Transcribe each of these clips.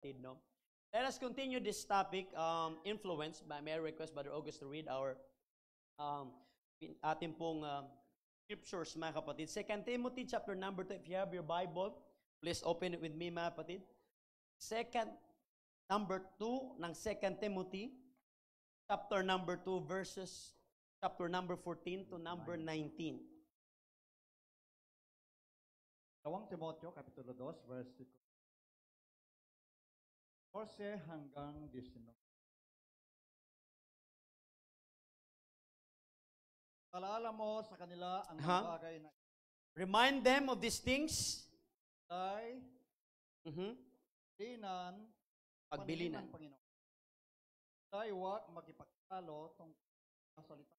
No? Let us continue this topic, influence. May I request Brother August to read our ating pong scriptures, mga kapatid. 2 Timothy chapter number 2. If you have your Bible, please open it with me, mga kapatid. Number 2 ng 2 Timothy, chapter number 2, verses chapter number 14 to number 19. 2 Timoteo, Kapitulo 2, verse 14 hanggang 19. Paalala mo sa kanila ang mga bagay na Remind them of these things. ay dinan, Pagbilinan. ng Panginoon. Ay huwag magipagtalo tungkol sa salita.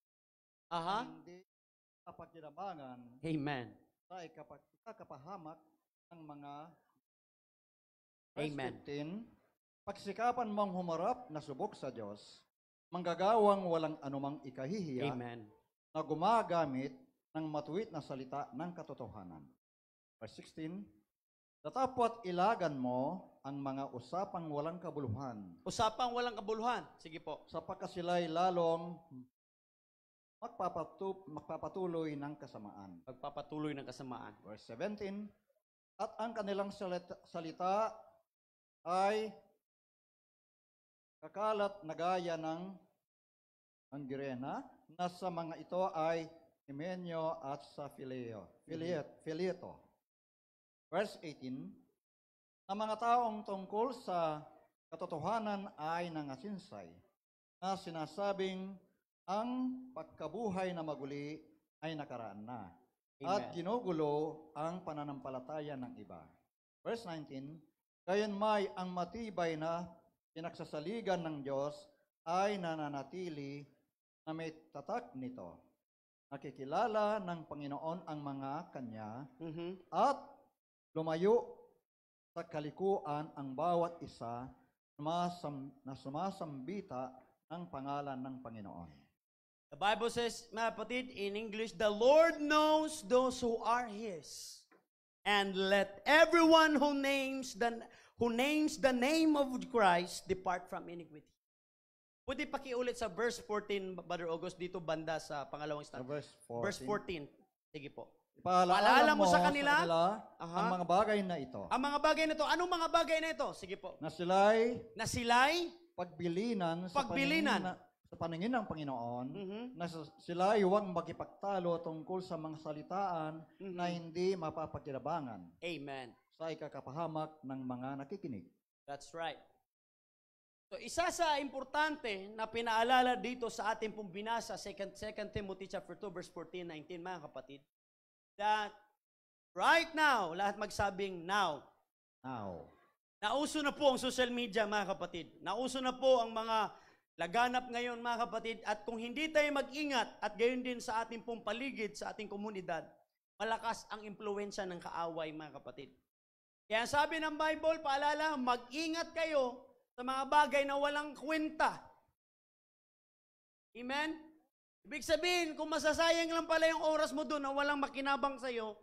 Hindi kapagkinabangan. Amen. Ay kapahamak ng mga Amen. 15, pagsikapan mong humarap na subok sa Diyos, manggagawang walang anumang ikahihiya, Amen. na gumagamit ng matuwid na salita ng katotohanan. Verse 16, datapot ilagan mo ang mga usapang walang kabuluhan. Usapang walang kabuluhan. Sige po. Sapagkat sila'y lalong magpapatuloy ng kasamaan. Magpapatuloy ng kasamaan. Verse 17, at ang kanilang salita ay kakalat na gaya ng anggirena, na sa mga ito ay Himeneo at sa Fileto. Verse 18, ang mga taong tungkol sa katotohanan ay nangasinsay, na sinasabing ang pagkabuhay na maguli ay nakaraan na. Amen. At ginugulo ang pananampalataya ng iba. Verse 19, gayon may ang matibay na pinagsasaligan ng Diyos ay nananatili na may tatak nito. Nakikilala ng Panginoon ang mga kanya at lumayo sa kalikuan ang bawat isa na sumasambita ng pangalan ng Panginoon. The Bible says, mga kapatid, in English, the Lord knows those who are His. And let everyone who names the name of Christ depart from iniquity. Pwede pakiulit sa verse 14, Brother August, dito banda sa pangalawang stand. Verse 14. Sige po. Paalala mo sa kanila ang mga bagay na ito. Ang mga bagay na ito. Anong mga bagay na ito? Sige po. Na sila'y pagbilinan sa paningin ng Panginoon, na sila'y huwag makipagtalo tungkol sa mga salitaan na hindi mapapakinabangan. Amen. Sa ikakapahamak ng mga nakikinig. That's right. So, isa sa importante na pinaalala dito sa ating pong binasa, 2 Timothy chapter 2, verse 14, 19, mga kapatid, that right now, lahat magsabing now. Now. Nauso na po ang social media, mga kapatid. Nauso na po ang mga laganap ngayon, mga kapatid. At kung hindi tayo mag-ingat, at gayon din sa ating pong paligid, sa ating komunidad, malakas ang impluensya ng kaaway, mga kapatid. Kaya sabi ng Bible, paalala, mag-ingat kayo sa mga bagay na walang kwenta. Amen? Ibig sabihin, kung masasayang lang pala yung oras mo doon na walang makinabang sa'yo,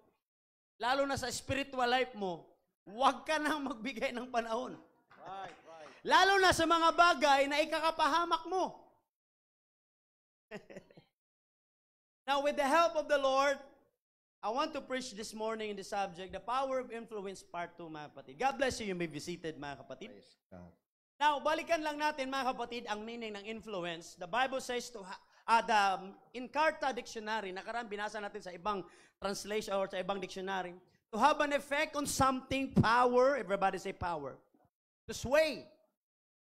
lalo na sa spiritual life mo, huwag ka nang magbigay ng panahon. Right. Lalo na sa mga bagay na ikakapahamak mo. Now, with the help of the Lord, I want to preach this morning in the subject, the power of influence, part 2, mga kapatid. God bless you. You may be seated, mga kapatid. Praise God. Now, balikan lang natin, mga kapatid, ang meaning ng influence. The Bible says in Carta Dictionary, nakaraan binasa natin sa ibang translation or sa ibang dictionary, to have an effect on something, power, everybody say power, to sway.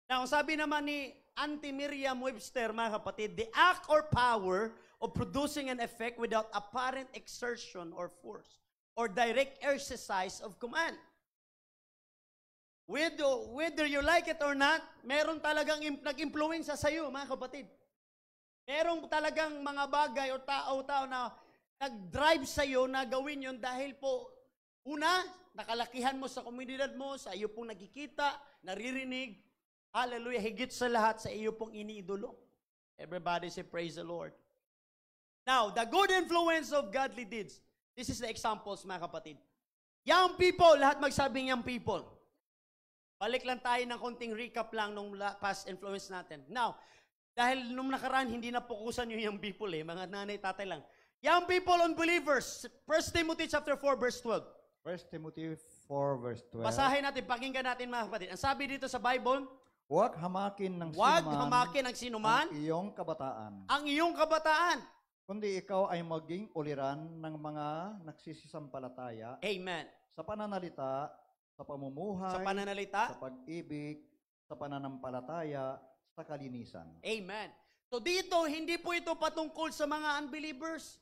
Now, sabi naman ni Auntie Merriam-Webster, mga kapatid, the act or power of producing an effect without apparent exertion or force, or direct exercise of command. Whether you like it or not, meron talagang nag-influensya sa iyo, mga kapatid. Meron talagang mga bagay o tao na nag-drive sa iyo na gawin yon dahil po, una, nakalakihan mo sa komunidad mo, sa iyo pong nakikita, naririnig, hallelujah, higit sa lahat sa iyo pong iniidolo. Everybody say, praise the Lord. Now, the good influence of godly deeds. This is the examples, mga kapatid. Young people, lahat magsabing young people. Balik lang tayo ng konting recap lang nung past influence natin. Now, dahil nung nakaraan, hindi na fokusan nyo yung people mga nanay, tatay lang. Young people, unbelievers, 1 Timothy chapter 4, verse 12. 1 Timothy 4 verse 12. Basahin natin, pakinggan natin mga kapatid. Ang sabi dito sa Bible, Huwag hamakin ng huwag sinuman hamakin ang sinuman ang iyong kabataan, ang iyong kabataan. kundi ikaw ay maging uliran ng mga nagsisisampalataya Amen. sa pananalita, sa pamumuhay, Sa pananalita, sa pag-ibig, sa pananampalataya, sa kalinisan. amen. So dito, hindi po ito patungkol sa mga unbelievers.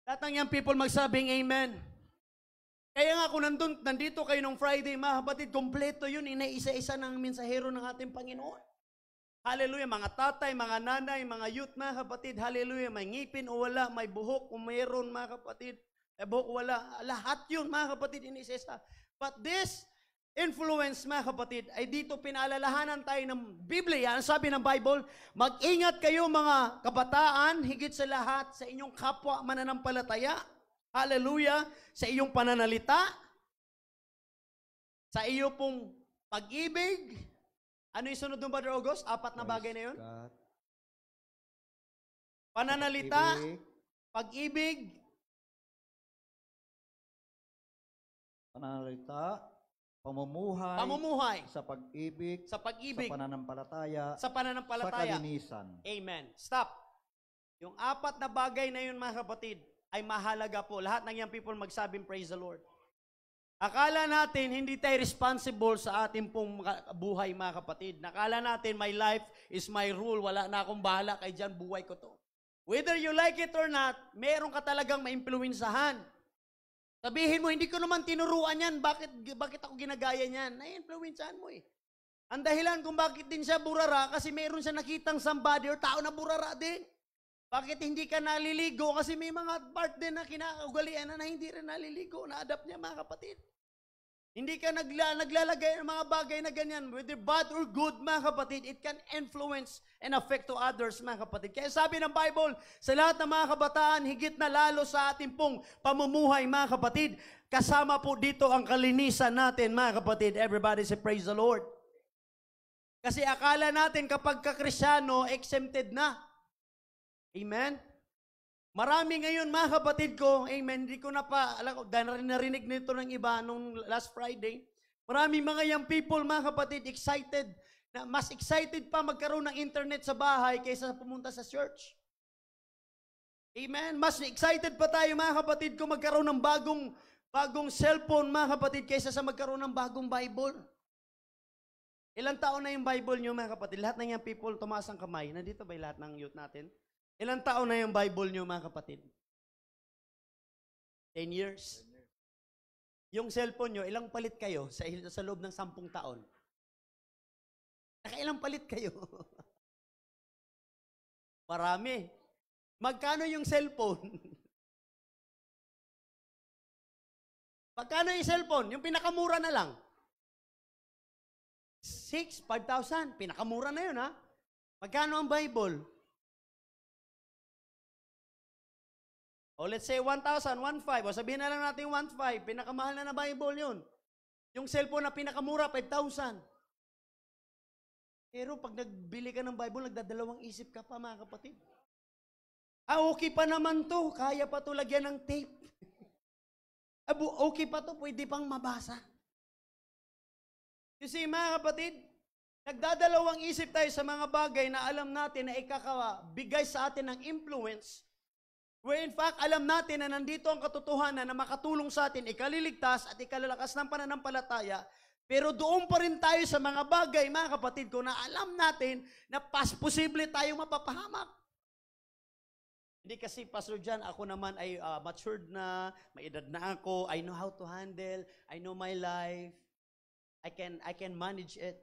Lahat ng young people magsabing amen. Kaya nga kung nandito kayo nung Friday, mga kapatid, kompleto yun, inaisa-isa ng mensahero ng ating Panginoon. Hallelujah, mga tatay, mga nanay, mga youth, mga kapatid, hallelujah, may ngipin o wala, may buhok o mayroon, mga kapatid, may buhok o wala, lahat yun, mga kapatid, inaisa-isa. But this influence, mga kapatid, ay dito pinaalalahanan tayo ng Biblia. Ang sabi ng Bible, mag-ingat kayo mga kabataan, higit sa lahat sa inyong kapwa mananampalataya. Hallelujah, sa iyong pananalita, sa iyo pong pag-ibig. Ano yung sunod ng Brother August? 4 na bagay na yun? God, Pananalita, pag-ibig, pag-ibig, pananalita, pamumuhay, pamumuhay, sa pag-ibig, sa pag-ibig, sa pananampalataya, sa sa pananampalataya. kalinisan. Amen. Stop. Yung 4 na bagay na yun, mga kapatid, ay mahalaga po. Lahat ng young people magsabing praise the Lord. Akala natin hindi tayo responsible sa ating pong buhay, mga kapatid. Nakala natin my life is my rule. Wala na akong bahala kay dyan, buhay ko to. Whether you like it or not, meron ka talagang maimpluwensahan. Sabihin mo, hindi ko naman tinuruan yan. Bakit ako ginagaya niyan? Na-influensahan mo Ang dahilan kung bakit din siya burara, kasi meron siya nakitang somebody or tao na burara din. Bakit hindi ka naliligo? Kasi may mga part din na kinaugalian na hindi rin naliligo. Na-adapt niya, mga kapatid. Hindi ka naglalagay ng mga bagay na ganyan. Whether bad or good, mga kapatid, it can influence and affect to others, mga kapatid. Kaya sabi ng Bible, sa lahat ng mga kabataan, higit na lalo sa ating pong pamumuhay, mga kapatid, kasama po dito ang kalinisan natin, mga kapatid. Everybody say, praise the Lord. Kasi akala natin kapag ka-Krisyano, exempted na. Amen? Marami ngayon, mga kapatid ko, amen, hindi ko na pa, alam ko, dahil narinig nito ng iba nung last Friday, marami mga young people, mga kapatid, excited, na mas excited pa magkaroon ng internet sa bahay kaysa pumunta sa church. Amen? Mas excited pa tayo, mga kapatid ko, magkaroon ng bagong cellphone, mga kapatid, kaysa sa magkaroon ng bagong Bible. Ilang taon na yung Bible nyo, mga kapatid? Lahat ng young people, tumaas ang kamay. Nandito ba lahat ng youth natin? Ilang taon na yung Bible nyo, mga kapatid? 10 years. Yung cellphone nyo, ilang palit kayo sa loob ng 10 taon? Nakailang palit kayo? Marami. Magkano yung cellphone? Magkano yung cellphone? Yung pinakamura na lang. 5,000. Pinakamura na yun, ha? Magkano ang Bible? O let's say 1,000, 1,500. O sabihin na lang natin 1,500. Pinakamahal na Bible yun. Yung cellphone na pinakamura, 5,000. Pero pag nagbili ka ng Bible, nagdadalawang isip ka pa, mga kapatid. Okay pa naman to. Kaya pa to lagyan ng tape. Okay pa to. Pwede pang mabasa. You see, mga kapatid, nagdadalawang isip tayo sa mga bagay na alam natin na ikakabigay sa atin ng influence. Where in fact, alam natin na nandito ang katotohanan na makatulong sa atin, ikaliligtas at ikalalakas ng pananampalataya, pero doon pa rin tayo sa mga bagay, mga kapatid ko, na alam natin na posible tayong mapapahamak. Hindi kasi, Pastor John, ako naman ay matured na, may edad na ako, I know how to handle, I know my life, I can manage it.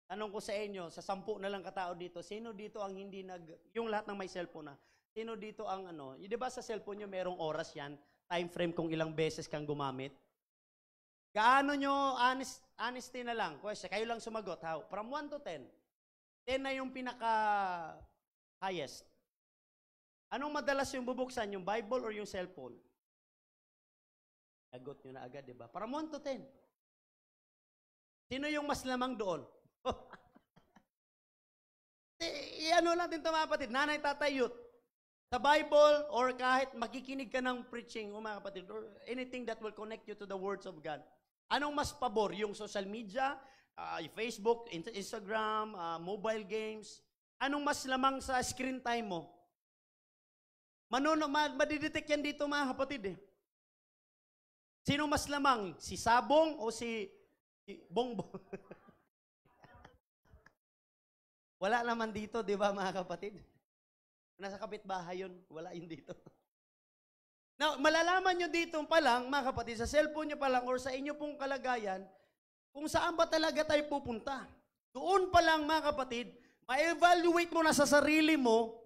Tanong ko sa inyo, sa 10 na lang katao dito, sino dito ang hindi yung lahat ng may cellphone na, sino dito ang di ba sa cellphone nyo merong oras yan, time frame kung ilang beses kang gumamit? Gaano nyo, honesty na lang, question, kayo lang sumagot, how? From 1 to 10. 10 na yung pinaka-highest. Anong madalas yung bubuksan, yung Bible or yung cellphone? Sagot nyo na agad, di ba? From 1 to 10. Sino yung mas lamang doon? Ano natin ito mga kapatid, nanay, tatay, youth. Sa Bible or kahit makikinig ka ng preaching, mga kapatid, or anything that will connect you to the words of God. Anong mas pabor? Yung social media, Facebook, Instagram, mobile games? Anong mas lamang sa screen time mo? Madidetect yan dito mga kapatid eh. Sino mas lamang? Si Sabong o si Bongbong? Wala naman dito, di ba mga kapatid? Nasa kapitbahay yun, wala yun dito. Now, malalaman nyo dito pa lang, mga kapatid, sa cellphone nyo pa lang or sa inyo pong kalagayan, kung saan ba talaga tayo pupunta. Doon pa lang, mga kapatid, ma-evaluate mo na sa sarili mo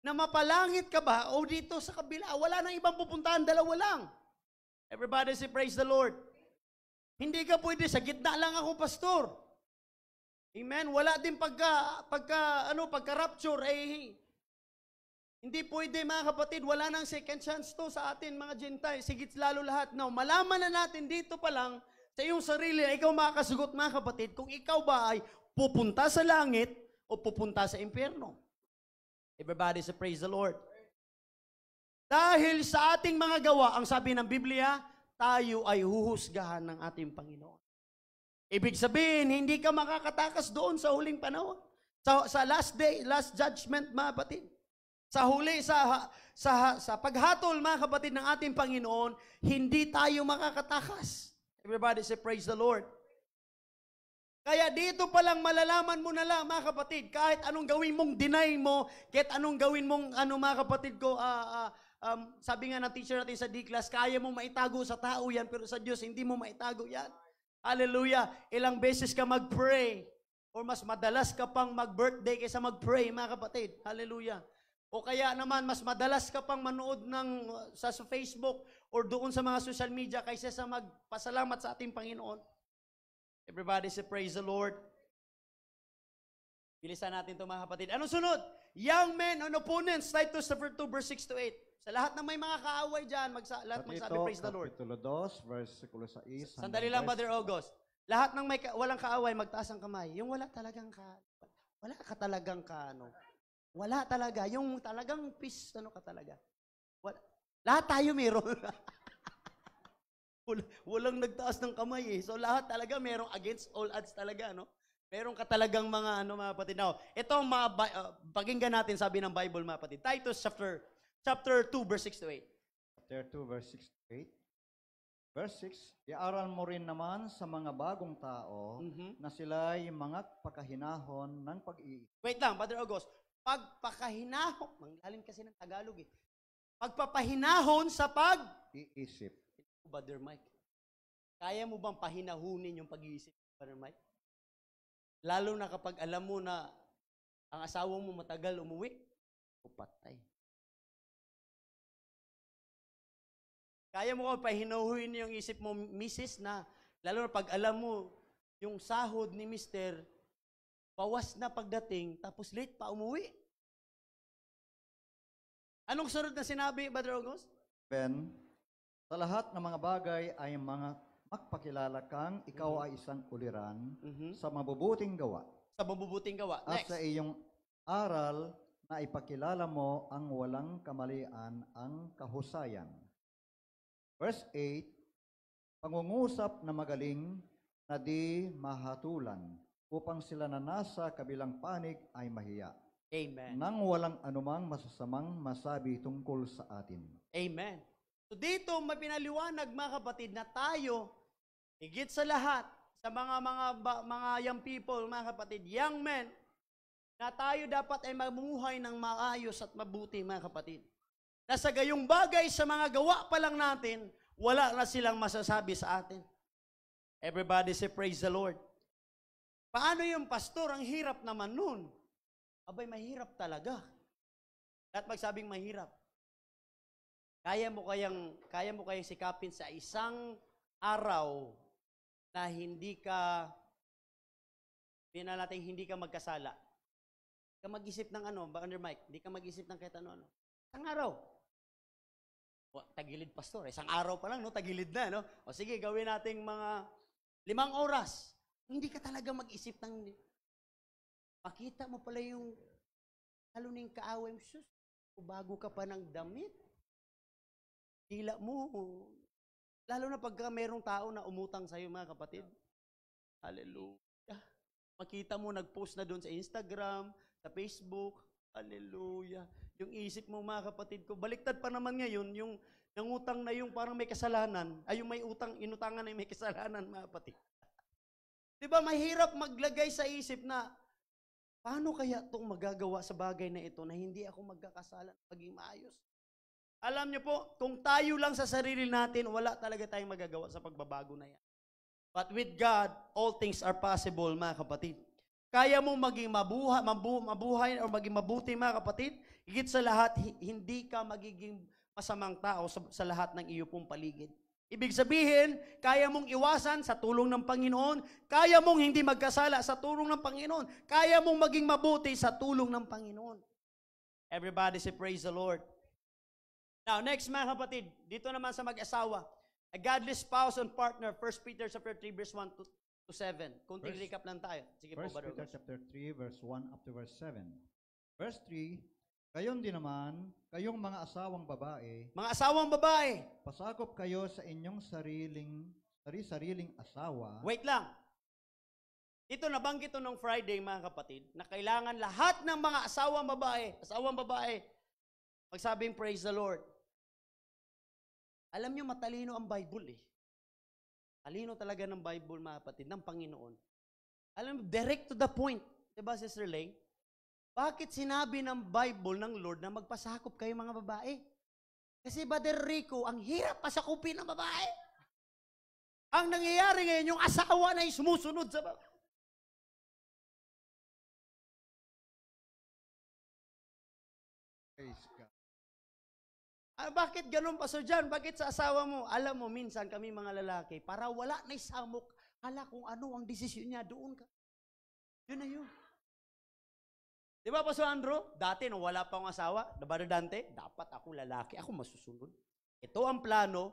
na mapalangit ka ba o dito sa kabila. Wala nang ibang pupuntahan, dalawa lang. Everybody say, praise the Lord. Hindi ka pwede, sa gitna lang ako, pastor. Amen? Wala din pagka-rapture, hindi pwede mga kapatid, wala nang second chance to sa atin mga Gentiles, sigit lalo lahat. Now, malaman na natin dito pa lang, sa iyong sarili, na ikaw makakasagot mga kapatid, kung ikaw ba ay pupunta sa langit o pupunta sa impyerno. Everybody say, praise the Lord. Dahil sa ating mga gawa, ang sabi ng Biblia, tayo ay huhusgahan ng ating Panginoon. Ibig sabihin, hindi ka makakatakas doon sa huling panahon. Sa last day, last judgment mga kapatid. Sa huli, sa paghatol, mga kapatid, ng ating Panginoon, hindi tayo makakatakas. Everybody say, praise the Lord. Kaya dito palang malalaman mo na lang, mga kapatid, kahit anong gawin mong deny mo, kahit anong gawin mong, mga kapatid ko, sabi nga ng teacher natin sa D-class, kaya mong maitago sa tao yan, pero sa Diyos, hindi mo maitago yan. Hallelujah. Ilang beses ka mag-pray, or mas madalas ka pang mag-birthday kaysa mag-pray, mga kapatid. Hallelujah. O kaya naman, mas madalas ka pang manood sa Facebook or doon sa mga social media kaysa sa magpasalamat sa ating Panginoon. Everybody say, praise the Lord. Bilisan natin ito mga kapatid. Anong sunod? Young men and opponents, Titus 2, verse 6 to 8. Sa lahat ng may mga kaaway dyan, lahat magsabi, praise the Lord. Kapitulo 2, versikulo 6. Sandali lang, Brother August. Lahat ng may walang kaaway, magtaas ang kamay. Yung wala ka talagang wala talaga. Yung talagang peace, ka talaga. Lahat tayo meron. Walang nagtaas ng kamay eh. So lahat talaga merong against all odds talaga, no? Meron ka talagang mga, mga kapatid. Now, ito pakinggan natin, sabi ng Bible, mga kapatid. Titus chapter 2, verse 6 to 8. Chapter 2, verse 6 to 8. Verse 6, iaral mo rin naman sa mga bagong tao na sila'y mga pakahinahon ng pag-iisip. Wait lang, Brother August. Pagpakahinahon, manglalim kasi ng Tagalog eh. Pagpapahinahon sa iisip. Brother Mike, kaya mo bang pahinahunin yung pag-iisip, Brother Mike? Lalo na kapag alam mo na ang asawa mo matagal umuwi, o patay. Kaya mo bang pahinahunin yung isip mo, Mrs., na lalo na pag alam mo yung sahod ni Mr., bawas na pagdating, tapos late pa umuwi. Anong sunod na sinabi, Brother August? Ben, sa lahat ng mga bagay ay mga magpakilala kang ikaw ay isang uliran sa mabubuting gawa. Sa mabubuting gawa. At Next. sa iyong aral na ipakilala mo ang walang kamalian, ang kahusayan. Verse 8, pangungusap na magaling na di mahatulan, upang sila na nasa kabilang panig ay mahiya. Amen. Nang walang anumang masasamang masabi tungkol sa atin. Amen. So dito may pinaliwanag, mga kapatid, na tayo, higit sa lahat, sa mga young people, mga kapatid, young men, na tayo dapat ay mamuhay ng maayos at mabuti, mga kapatid. Na sa gayong bagay, sa mga gawa pa lang natin, wala na silang masasabi sa atin. Everybody say, praise the Lord. Paano yung pastor? Ang hirap naman nun. Abay, mahirap talaga. At magsabing mahirap. Kaya mo kayang sikapin sa isang araw na hindi ka magkasala. Hindi ka mag-isip ng Brother Mike, hindi ka mag-isip ng kahit ano. Isang araw. Tagilid, pastor. Isang araw pa lang, no? Tagilid na, no? O sige, gawin nating mga 5 oras. Hindi ka talaga mag-isip ng, makita mo pala yung haluning kaaway mo, sus, bago ka pa ng damit. Hila mo. Lalo na pagka merong tao na umutang sa'yo, mga kapatid. Hallelujah. Makita mo, nag-post na doon sa Instagram, sa Facebook. Hallelujah. Yung isip mo, mga kapatid ko, baliktad pa naman ngayon, yung nangutang na yung parang may kasalanan, ay yung may utang, inutangan na yung may kasalanan, mga kapatid. Diba, mahirap maglagay sa isip na, paano kaya itong magagawa sa bagay na ito na hindi ako magkakasala, maging maayos? Alam niyo po, kung tayo lang sa sarili natin, wala talaga tayong magagawa sa pagbabago na yan. But with God, all things are possible, mga kapatid. Kaya mo maging mabuhay o maging mabuti, mga kapatid, higit sa lahat, hindi ka magiging masamang tao sa lahat ng iyo pong paligid. Ibig sabihin, kaya mong iwasan sa tulong ng Panginoon, kaya mong hindi magkasala sa tulong ng Panginoon, kaya mong maging mabuti sa tulong ng Panginoon. Everybody say, praise the Lord. Now, next, mga kapatid, dito naman sa mag-asawa, a godly spouse and partner, 1 Peter chapter 3, verse 1 to 7. Kunting recap lang tayo. Sige po, 1 Brother Peter August. chapter 3, verse 1 up to verse 7. Verse 3, gayon din naman, kayong mga asawang babae, Mga asawang babae, pasakop kayo sa inyong sariling asawa. wait lang. Ito nabanggit ito nung Friday, mga kapatid, na kailangan lahat ng mga asawang babae, magsabing praise the Lord. Alam nyo, matalino ang Bible eh. Talino talaga ng Bible, mga kapatid, ng Panginoon. Alam mo, direct to the point. Diba, Sister Lay? Bakit sinabi ng Bible ng Lord na magpasakop kayo mga babae? Kasi Brother Rico, ang hirap pasakupin ng babae. Ang nangyayari ngayon, yung asawa na yung sumusunod sa babae. Praise God. Bakit ganun, Pastor John? Bakit sa asawa mo? Alam mo, minsan kami mga lalaki, para wala na isamok, hala kung ano ang desisyon niya, doon ka. Yun na yun. Di ba, Pastor Andrew? Dati, nung wala pa akong asawa, Brother Dante, dapat ako lalaki, ako masusunod. Ito ang plano,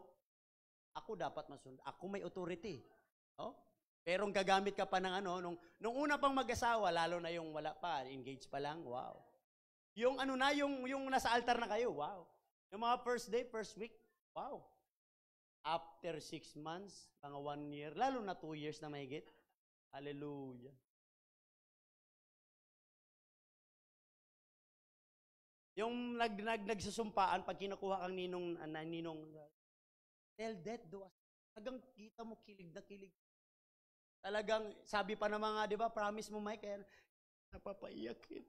ako dapat masunod. Ako may authority. Oh? Pero gagamit ka pa ng nung una pang mag-asawa, lalo na yung wala pa, engaged pa lang, wow. Yung yung nasa altar na kayo, wow. Yung mga first day, first week, wow. After 6 months, mga 1 year, lalo na 2 years na mahigit. Hallelujah. Yung nagsusumpaan, pag kinukuha kang ninong, tell that, do us. Hanggang kita mo kilig na kilig. Talagang, sabi pa ng mga, di ba, promise mo, Mike, kaya napapaiyakin.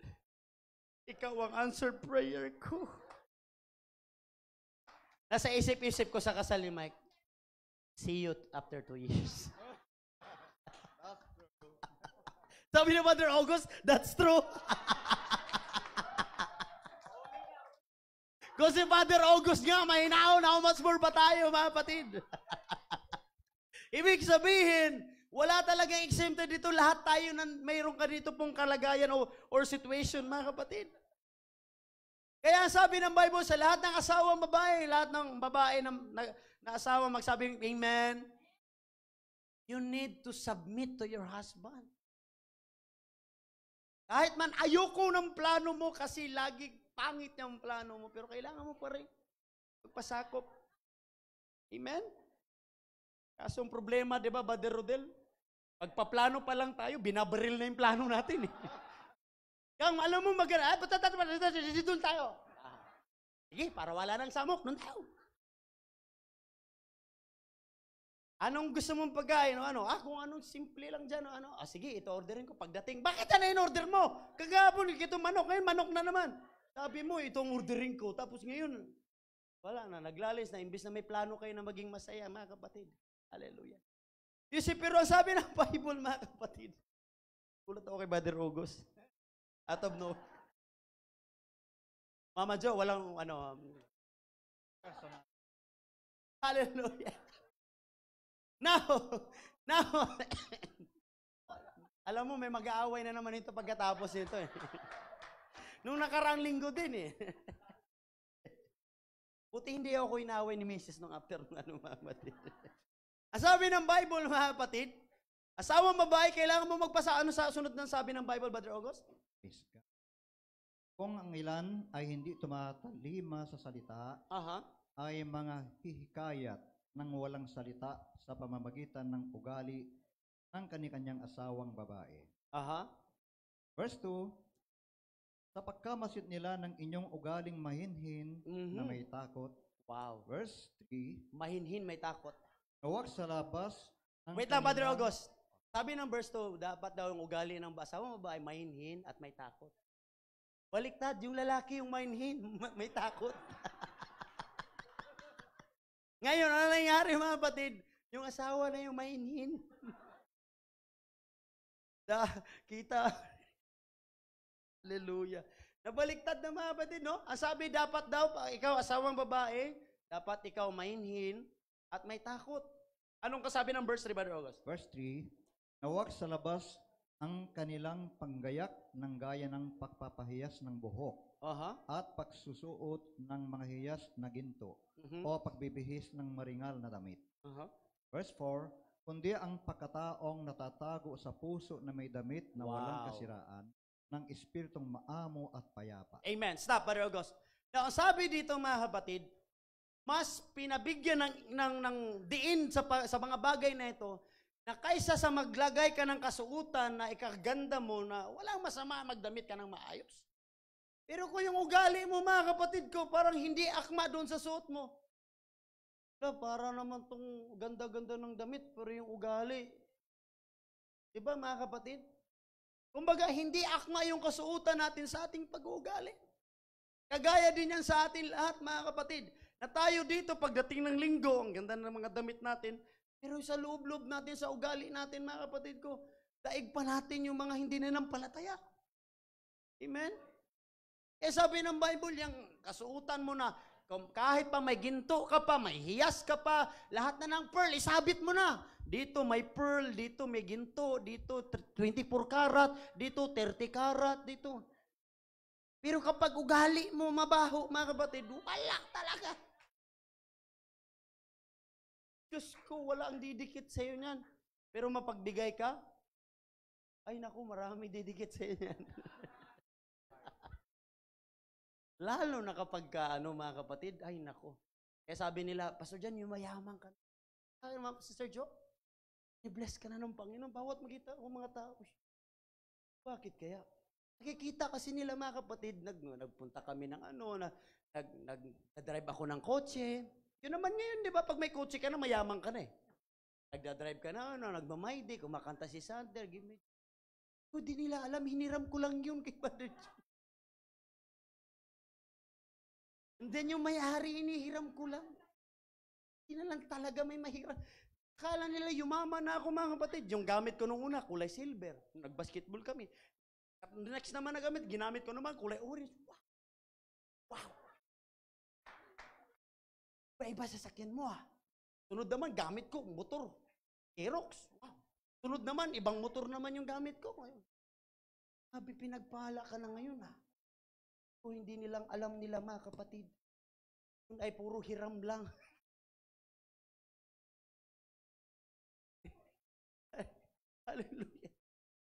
Ikaw ang answered prayer ko. Nasa isip-isip ko sa kasal ni Mike, see you after 2 years. Sabi ni Mother August, that's true. Kasi Father August nga, may now much more pa tayo, mga kapatid. Ibig sabihin, wala talagang exempted dito. Lahat tayo na mayroon ka dito pong kalagayan or situation, mga kapatid. Kaya sabi ng Bible, sa lahat ng asawang babae, lahat ng babae na asawa, magsabing, amen. You need to submit to your husband. Kahit man ayoko ng plano mo kasi lagi pangit yung plano mo, pero kailangan mo pa rin magpasakop. Amen? Kaso ang problema, di ba, Brother Rodel? Pagpaplano pa lang tayo, binabaril na yung plano natin eh. Kang alam mo doon tayo. Sige, para wala nang samok, doon tayo. Anong gusto mong pagkain? Kung anong simple lang dyan. Sige, ito orderin ko. Pagdating, bakit na in-order mo? Kagabon, ito manok. Ngayon, manok na naman. Sabi mo, itong ordering ko. Tapos ngayon, wala na, naglalis na. Imbis na may plano kayo na maging masaya, mga kapatid. Hallelujah. You see, pero ang sabi ng Bible, mga kapatid, kulat ako kay Brother August. Out of no. Mama Jo, walang hallelujah. Now, alam mo, may mag-aaway na naman ito pagkatapos nito eh. Nung nakaraang linggo din eh. Buti hindi ako inaaway ni Mrs. nung after ng mga kapatid. Ang sabi ng Bible, mga kapatid, Asawang babae, kailangan mo magpasa. Ano sa sunod ng sabi ng Bible, Brother August? Praise God. Kung ang ilan ay hindi tumatalima sa salita, Aha. ay mga hihikayat ng walang salita sa pamamagitan ng ugali ng kani-kanyang asawang babae. Aha. Verse 2, sa pagkamasid nila ng inyong ugaling mahinhin na Mhm. may takot. Wow. Verse 3, Mahinhin, may takot. huwag sa labas ng Wait lang, Brother kanilang- August. Sabi ng verse 2, dapat daw yung ugali ng asawang babae mahinhin at may takot. Baliktad, yung lalaki yung mahinhin, may takot. Ngayon, ano nangyari mga kapatid? Yung asawa na yung mahinhin. Kita. Hallelujah. Nabaliktad na mga kapatid, no? Ang sabi dapat daw, ikaw asawang babae, dapat ikaw mahinhin at may takot. Anong kasabi ng verse 3, Brother August? Verse 3, na huwag sa labas ang kanilang panggayak ng gaya ng pagpapahiyas ng buhok Aha. at pagsusuot ng mga hiyas na ginto Mhm. o pagbibihis ng maringal na damit. Aha. Verse 4, kundi ang pagkataong natatago sa puso na may damit na walang Wow. kasiraan ng espiritong maamo at payapa. Amen. Stop, Brother August. Now, ang sabi dito mga kapatid, mas pinabigyan ng diin sa mga bagay na ito, na kaysa sa maglagay ka ng kasuutan na ikaganda mo na walang masama magdamit ka ng maayos. Pero kung yung ugali mo mga kapatid ko, parang hindi akma doon sa suot mo. Para naman tong ganda-ganda ng damit, pero yung ugali. Diba mga kapatid? Kumbaga, hindi akma yung kasuutan natin sa ating pag-uugali. Kagaya din yan sa atin lahat mga kapatid. Na tayo dito pagdating ng linggo, ang ganda ng mga damit natin, pero sa loob-loob natin, sa ugali natin mga kapatid ko, daig pa natin yung mga hindi nanampalataya. Amen? Eh sabi ng Bible, yung kasuutan mo na, kahit pa may ginto ka pa, may hiyas ka pa, lahat na ng pearl, isabit mo na. Dito may pearl, dito may ginto, dito 24 karat, dito 30 karat, dito. Pero kapag ugali mo mabaho, mga kapatid, wala talaga. Diyos ko, wala ang didikit sa iyo niyan. Pero mapagbigay ka, ay naku, marami didikit sa iyo niyan. Lalo na kapag mga kapatid, ay naku. Kaya sabi nila, Pastor Jan, yung mayaman ka. Ay, Sister Jo, i-bless ka na ng Panginoon. Bawat makita ko mga tao. Bakit kaya? Nakikita kasi nila mga kapatid, nagpunta kami ng nag-drive ako ng kotse. Yun naman ngayon, di ba? Pag may kotse ka na, mayaman ka na eh. Nagda-drive ka na, nagmamaydi, kumakanta si Sander, give me. Di nila alam, hiniram ko lang yun kay Brother John. And then yung may-ari, inihiram ko lang. Hindi na lang talaga may mahiram. Akala nila, yumaman na ako mga kapatid. Yung gamit ko nung una, kulay silver. Nag-basketball kami. Next naman na gamit, ginamit ko naman, kulay orange. Wow! Iba sa sakyan mo ah. Sunod naman, gamit ko, motor. Aerox. Wow. Sunod naman, ibang motor naman yung gamit ko. Sabi, pinagpala ka na ngayon ah. Kung hindi nilang alam nila mga kapatid, yun ay puro hiram lang. Hallelujah.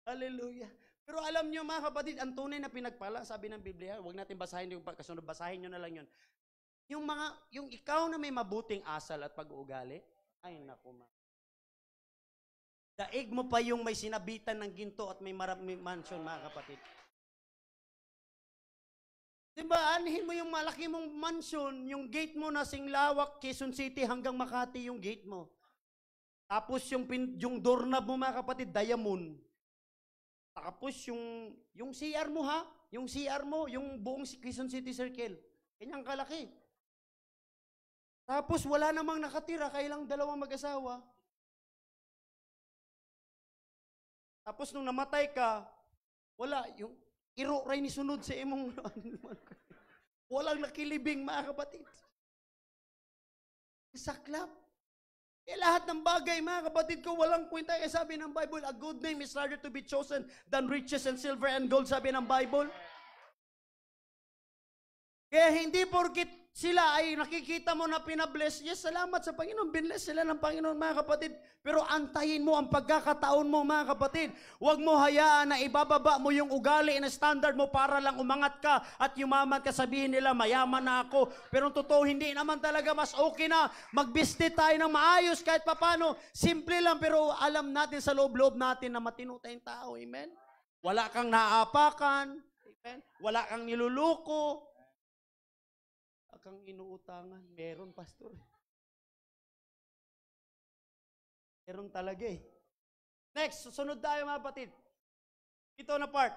Hallelujah. Pero alam nyo mga kapatid, ang tunay na pinagpala, sabi ng Biblia, huwag natin basahin yung kasunod, basahin nyo na lang yun. Yung ikaw na may mabuting asal at pag-uugali, ay naku ma. Daig mo pa yung may sinabitan ng ginto at may maraming mansion mga kapatid. Diba, anhin mo yung malaki mong mansion, yung gate mo na Singlawak, Quezon City hanggang Makati yung gate mo. Tapos yung doorknob mo mga kapatid, diamond. Tapos yung CR mo ha, yung CR mo, yung buong Quezon City Circle. Kanyang kalaki. Tapos wala namang nakatira, kailang dalawang mag-asawa. Tapos nung namatay ka, wala, yung iro ray ni sunod sa imong walang nakilibing mga kapatid. Saklap. Eh lahat ng bagay mga kapatid ko walang kwenta. Eh sabi ng Bible, a good name is harder to be chosen than riches and silver and gold, sabi ng Bible. Kaya hindi porkit sila ay nakikita mo na pinabless. Yes, salamat sa Panginoon. Binless sila ng Panginoon, mga kapatid. Pero antayin mo ang pagkakataon mo, mga kapatid. Huwag mo hayaan na ibababa mo yung ugali na standard mo para lang umangat ka at yumaman ka. Sabihin nila, mayaman na ako. Pero totoo, hindi naman talaga. Mas okay na mag-business tayo ng maayos kahit papano. Simple lang, pero alam natin sa loob-loob natin na matino tayong tao. Amen? Wala kang naapakan. Amen? Wala kang niluluko. Kang inuutangan. Meron, pastor. Meron talaga eh. Next, susunod tayo mga kapatid. Ito na part.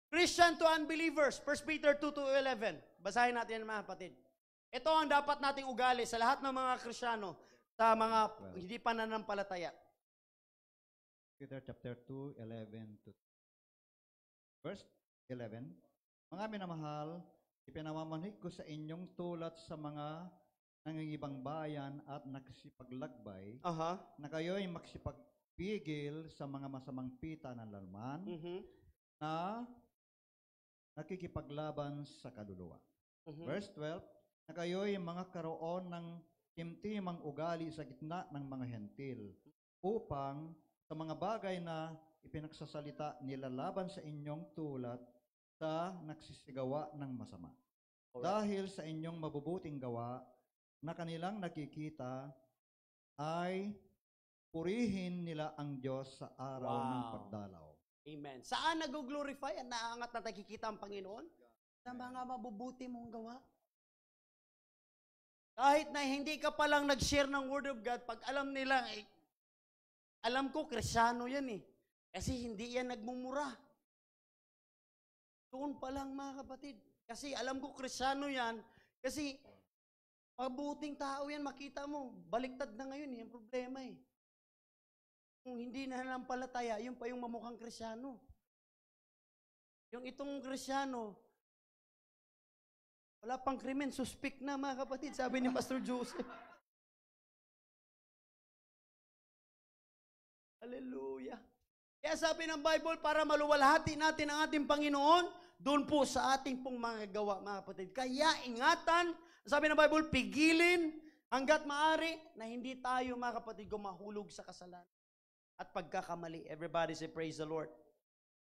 Christian to unbelievers. 1 Peter 2:11. Basahin natin mga kapatid. Ito ang dapat nating ugali sa lahat ng mga Kristiyano, sa mga hindi pananampalataya. Peter chapter 2:11 to verse 11. Mga minamahal, ipinamamanhik ko sa inyong tulad sa mga nangingibang bayan at nagsipaglagbay, na kayo'y magsipagpigil sa mga masamang pita ng laman, na nakikipaglaban sa kaluluwa. Verse 12, na kayo'y mga karoon ng timtimang ugali sa gitna ng mga hentil, upang sa mga bagay na ipinagsasalita nila laban sa inyong tulad sa nagsisigawa ng masama. Dahil sa inyong mabubuting gawa na kanilang nakikita, ay purihin nila ang Diyos sa araw ng pagdalaw. Amen. Saan nag-glorify at naangat na nakikita ang Panginoon? Sa mga mabubuti mong gawa. Kahit na hindi ka palang nag-share ng Word of God, pag alam nila, alam ko, Kristyano yan eh. Kasi hindi yan nagmumura. Doon pa lang mga kapatid. Kasi alam ko Kristyano yan. Kasi mabuting tao yan, makita mo. Baliktad na ngayon eh, ang problema eh. Kung hindi na nanampalataya, yun pa yung mamukhang Kristyano. Yung itong Kristyano, wala pang krimen, suspect na mga kapatid, sabi ni Pastor Joseph. Hallelujah. Kaya sabi ng Bible, para maluwalhati natin ang ating Panginoon, doon po sa ating pong mga gawa, mga kapatid. Kaya ingatan, sabi ng Bible, pigilin hanggat maaari na hindi tayo, mga kapatid, gumahulog sa kasalanan at pagkakamali. Everybody say, praise the Lord.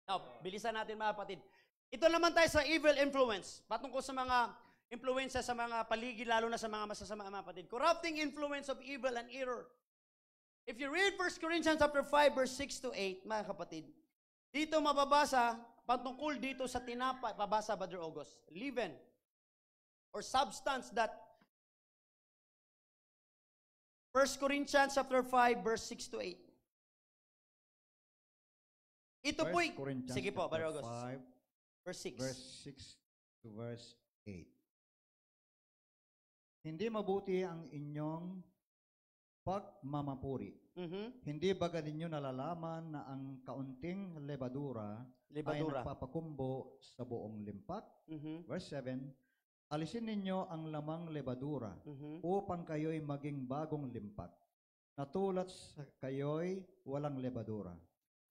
Now, bilisan natin, mga kapatid. Ito naman tayo sa evil influence. Patungkol sa mga influence sa mga paligid, lalo na sa mga masasama, mga kapatid. Corrupting influence of evil and error. If you read 1 Corinthians chapter 5, verse 6 to 8, mga kapatid, dito mababasa, patungkol dito sa tinapay, pabasa, Brother August, leaven, or substance that 1 Corinthians chapter 5, verse 6 to 8. Ito po'y, sige po, Brother August, 5, verse 6. verse 6 to verse 8. Hindi mabuti ang inyong pagmamapuri. Hindi baga ninyo nalalaman na ang kaunting lebadura ay nagpapakumbo sa buong limpak? Verse 7, alisin ninyo ang lamang lebadura upang kayo'y maging bagong limpak, na tulad sa kayo'y walang lebadura.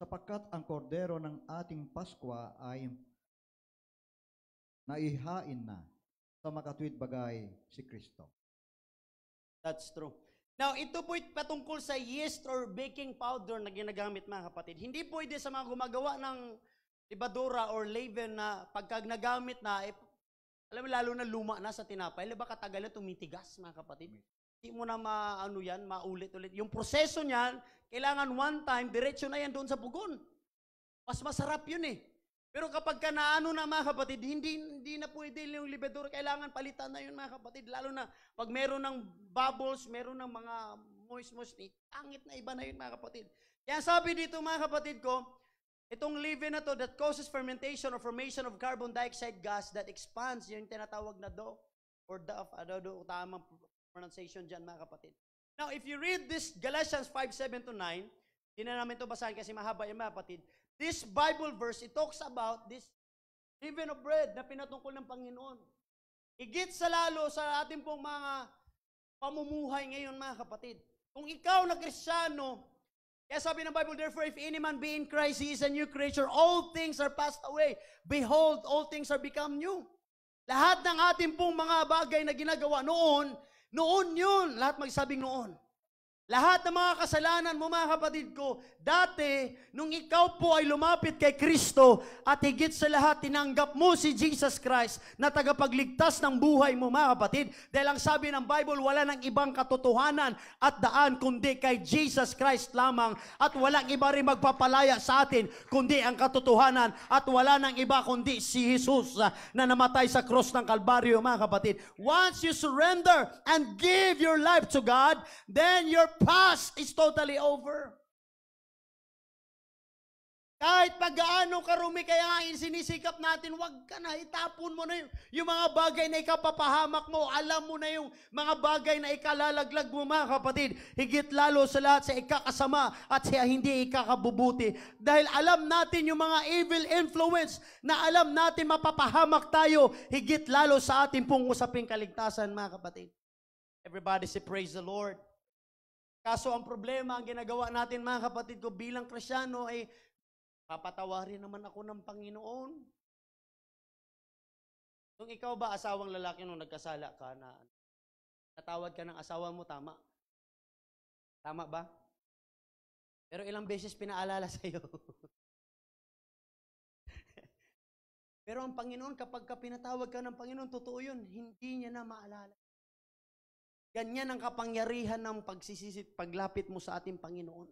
Sapagkat ang kordero ng ating Paskwa ay naihain na sa makatwid bagay si Kristo. That's true. Now, ito po'y patungkol sa yeast or baking powder na ginagamit, mga kapatid. Hindi pwede sa mga gumagawa ng libadura or leaven na pagka nagamit na, alam mo, lalo na luma na sa tinapay, baka tagal na tumitigas, mga kapatid. Hindi mo na maulit-ulit. Yung proseso niyan, kailangan one time, diretso na yan doon sa pugon. Mas masarap yun eh. Pero kapag ka naano na, mga kapatid, hindi na pwede yung libadura. Kailangan palitan na yun, mga kapatid. Lalo na pag meron ng bubbles, meron ng mga moist-moist, angit na iba na yun, mga kapatid. Kaya sabi dito, mga kapatid ko, itong leaven na to that causes fermentation or formation of carbon dioxide gas that expands, yung tinatawag na dough, or tamang pronunciation dyan, mga kapatid. Now, if you read this Galatians 5:7-9, hindi na namin ito basahin kasi mahaba yung, mga kapatid. This Bible verse, it talks about this leaven of bread na pinatungkol ng Panginoon. Higit sa lalo sa ating pong mga pamumuhay ngayon, mga kapatid. Kung ikaw na Kristiyano, kaya sabi ng Bible, therefore, if any man be in Christ, he is a new creature. All things are passed away. Behold, all things are become new. Lahat ng ating pong mga bagay na ginagawa noon yun. Lahat magsabing noon. Lahat ng mga kasalanan mo, mga kapatid ko, dati, nung ikaw po ay lumapit kay Kristo at higit sa lahat, tinanggap mo si Jesus Christ na tagapagligtas ng buhay mo, mga kapatid. Dahil ang sabi ng Bible, wala nang ibang katotohanan at daan kundi kay Jesus Christ lamang. At walang iba rin magpapalaya sa atin kundi ang katotohanan. At wala nang iba kundi si Jesus na namatay sa cross ng Kalbaryo, mga kapatid. Once you surrender and give your life to God, then your past is totally over. Kahit pag-gaano karumi, kaya nga sinisikap natin, wag ka na, itapon mo na yung mga bagay na ikapapahamak mo. Alam mo na yung mga bagay na ikalalaglag mo, mga kapatid. Higit lalo sa lahat sa ikakasama at sa hindi ikakabubuti. Dahil alam natin yung mga evil influence na alam natin mapapahamak tayo, higit lalo sa ating pong usaping kaligtasan, mga kapatid. Everybody say, praise the Lord. Kaso ang problema, ang ginagawa natin, mga kapatid ko, bilang Kristyano ay papatawarin naman ako ng Panginoon. Kung ikaw ba, asawang lalaki, nung nagkasala ka, na natawad ka ng asawa mo, tama? Tama ba? Pero ilang beses pinaalala sa'yo. Pero ang Panginoon, kapag ka pinatawag ka ng Panginoon, totoo yun, hindi niya na maalala. Ganyan ang kapangyarihan ng pagsisisit, paglapit mo sa ating Panginoon.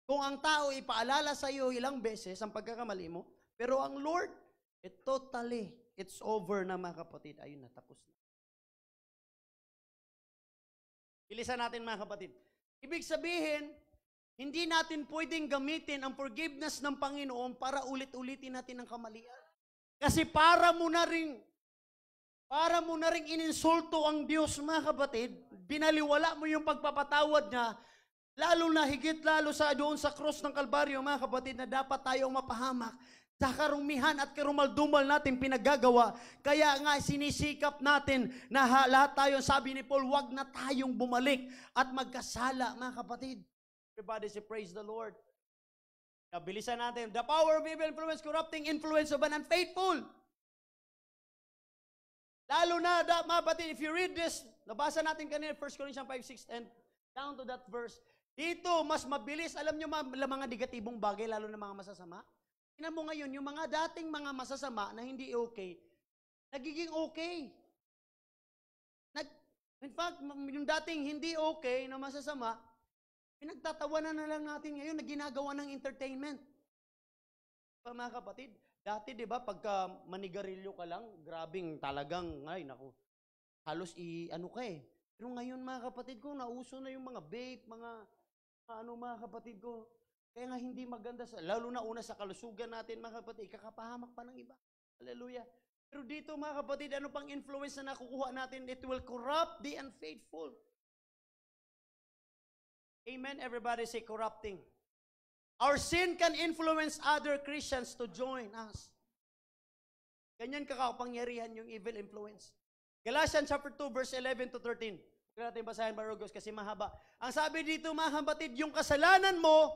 Kung ang tao ipaalala sa iyo ilang beses ang pagkakamali mo, pero ang Lord, it's over na, mga kapatid. Ayun na, tapos na. Bilisan natin, mga kapatid. Ibig sabihin, hindi natin pwedeng gamitin ang forgiveness ng Panginoon para ulit-ulitin natin ang kamalian. Kasi para mo na ring ininsulto ang Diyos, mga kapatid, binaliwala mo yung pagpapatawad niya, lalo na higit lalo sa doon sa cross ng Kalbaryo, mga kapatid, na dapat tayong mapahamak sa karumihan at karumaldumal natin pinaggagawa. Kaya nga sinisikap natin na lahat tayo, sabi ni Paul, wag na tayong bumalik at magkasala, mga kapatid. Everybody say, praise the Lord. Bilisan natin. The power of evil influence, corrupting influence of an unfaithful. Lalo na, mga kapatid, if you read this, nabasa natin kanina, 1 Corinthians 5:6, and down to that verse, dito, mas mabilis, alam nyo mga negatibong bagay, lalo na mga masasama. Tingnan mo ngayon, yung mga dating mga masasama na hindi okay, nagiging okay. In fact, yung dating hindi okay na masasama, pinagtatawanan na lang natin ngayon na ginagawa ng entertainment. Mga kapatid, dati, di ba, pagka manigarilyo ka lang, grabing talagang, ay, naku, halos ano ka eh. Pero ngayon, mga kapatid ko, nauso na yung mga vape, mga kapatid ko. Kaya nga hindi maganda, lalo na una sa kalusugan natin, mga kapatid, kakapahamak pa ng iba. Hallelujah. Pero dito, mga kapatid, ano pang influence na nakukuha natin? It will corrupt the unfaithful. Amen. Everybody say corrupting. Our sin can influence other Christians to join us. Ganyan kakapangyarihan yung evil influence. Galatians chapter 2, verse 11 to 13. Huwag natin basahin, Barugos, kasi mahaba. Ang sabi dito, mga kapatid, yung kasalanan mo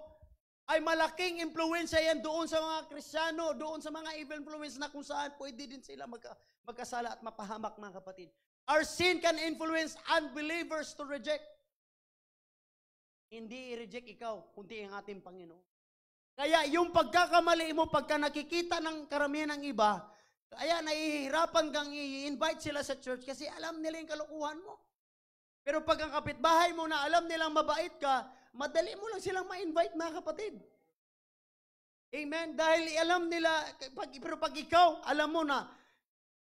ay malaking impluensya yan doon sa mga Kristiyano, doon sa mga evil influence na kung saan pwede din sila magkasala at mapahamak, mga kapatid. Our sin can influence unbelievers to reject. Hindi i-reject ikaw, kundi ang ating Panginoon. Kaya yung pagkakamali mo, pagka nakikita ng karamihan ng iba, kaya nahihirapan kang i-invite sila sa church kasi alam nila yung kalokohan mo. Pero pag ang kapitbahay mo na alam nilang mabait ka, madali mo lang silang ma-invite, mga kapatid. Amen? Dahil alam nila, pero pag ikaw, alam mo na,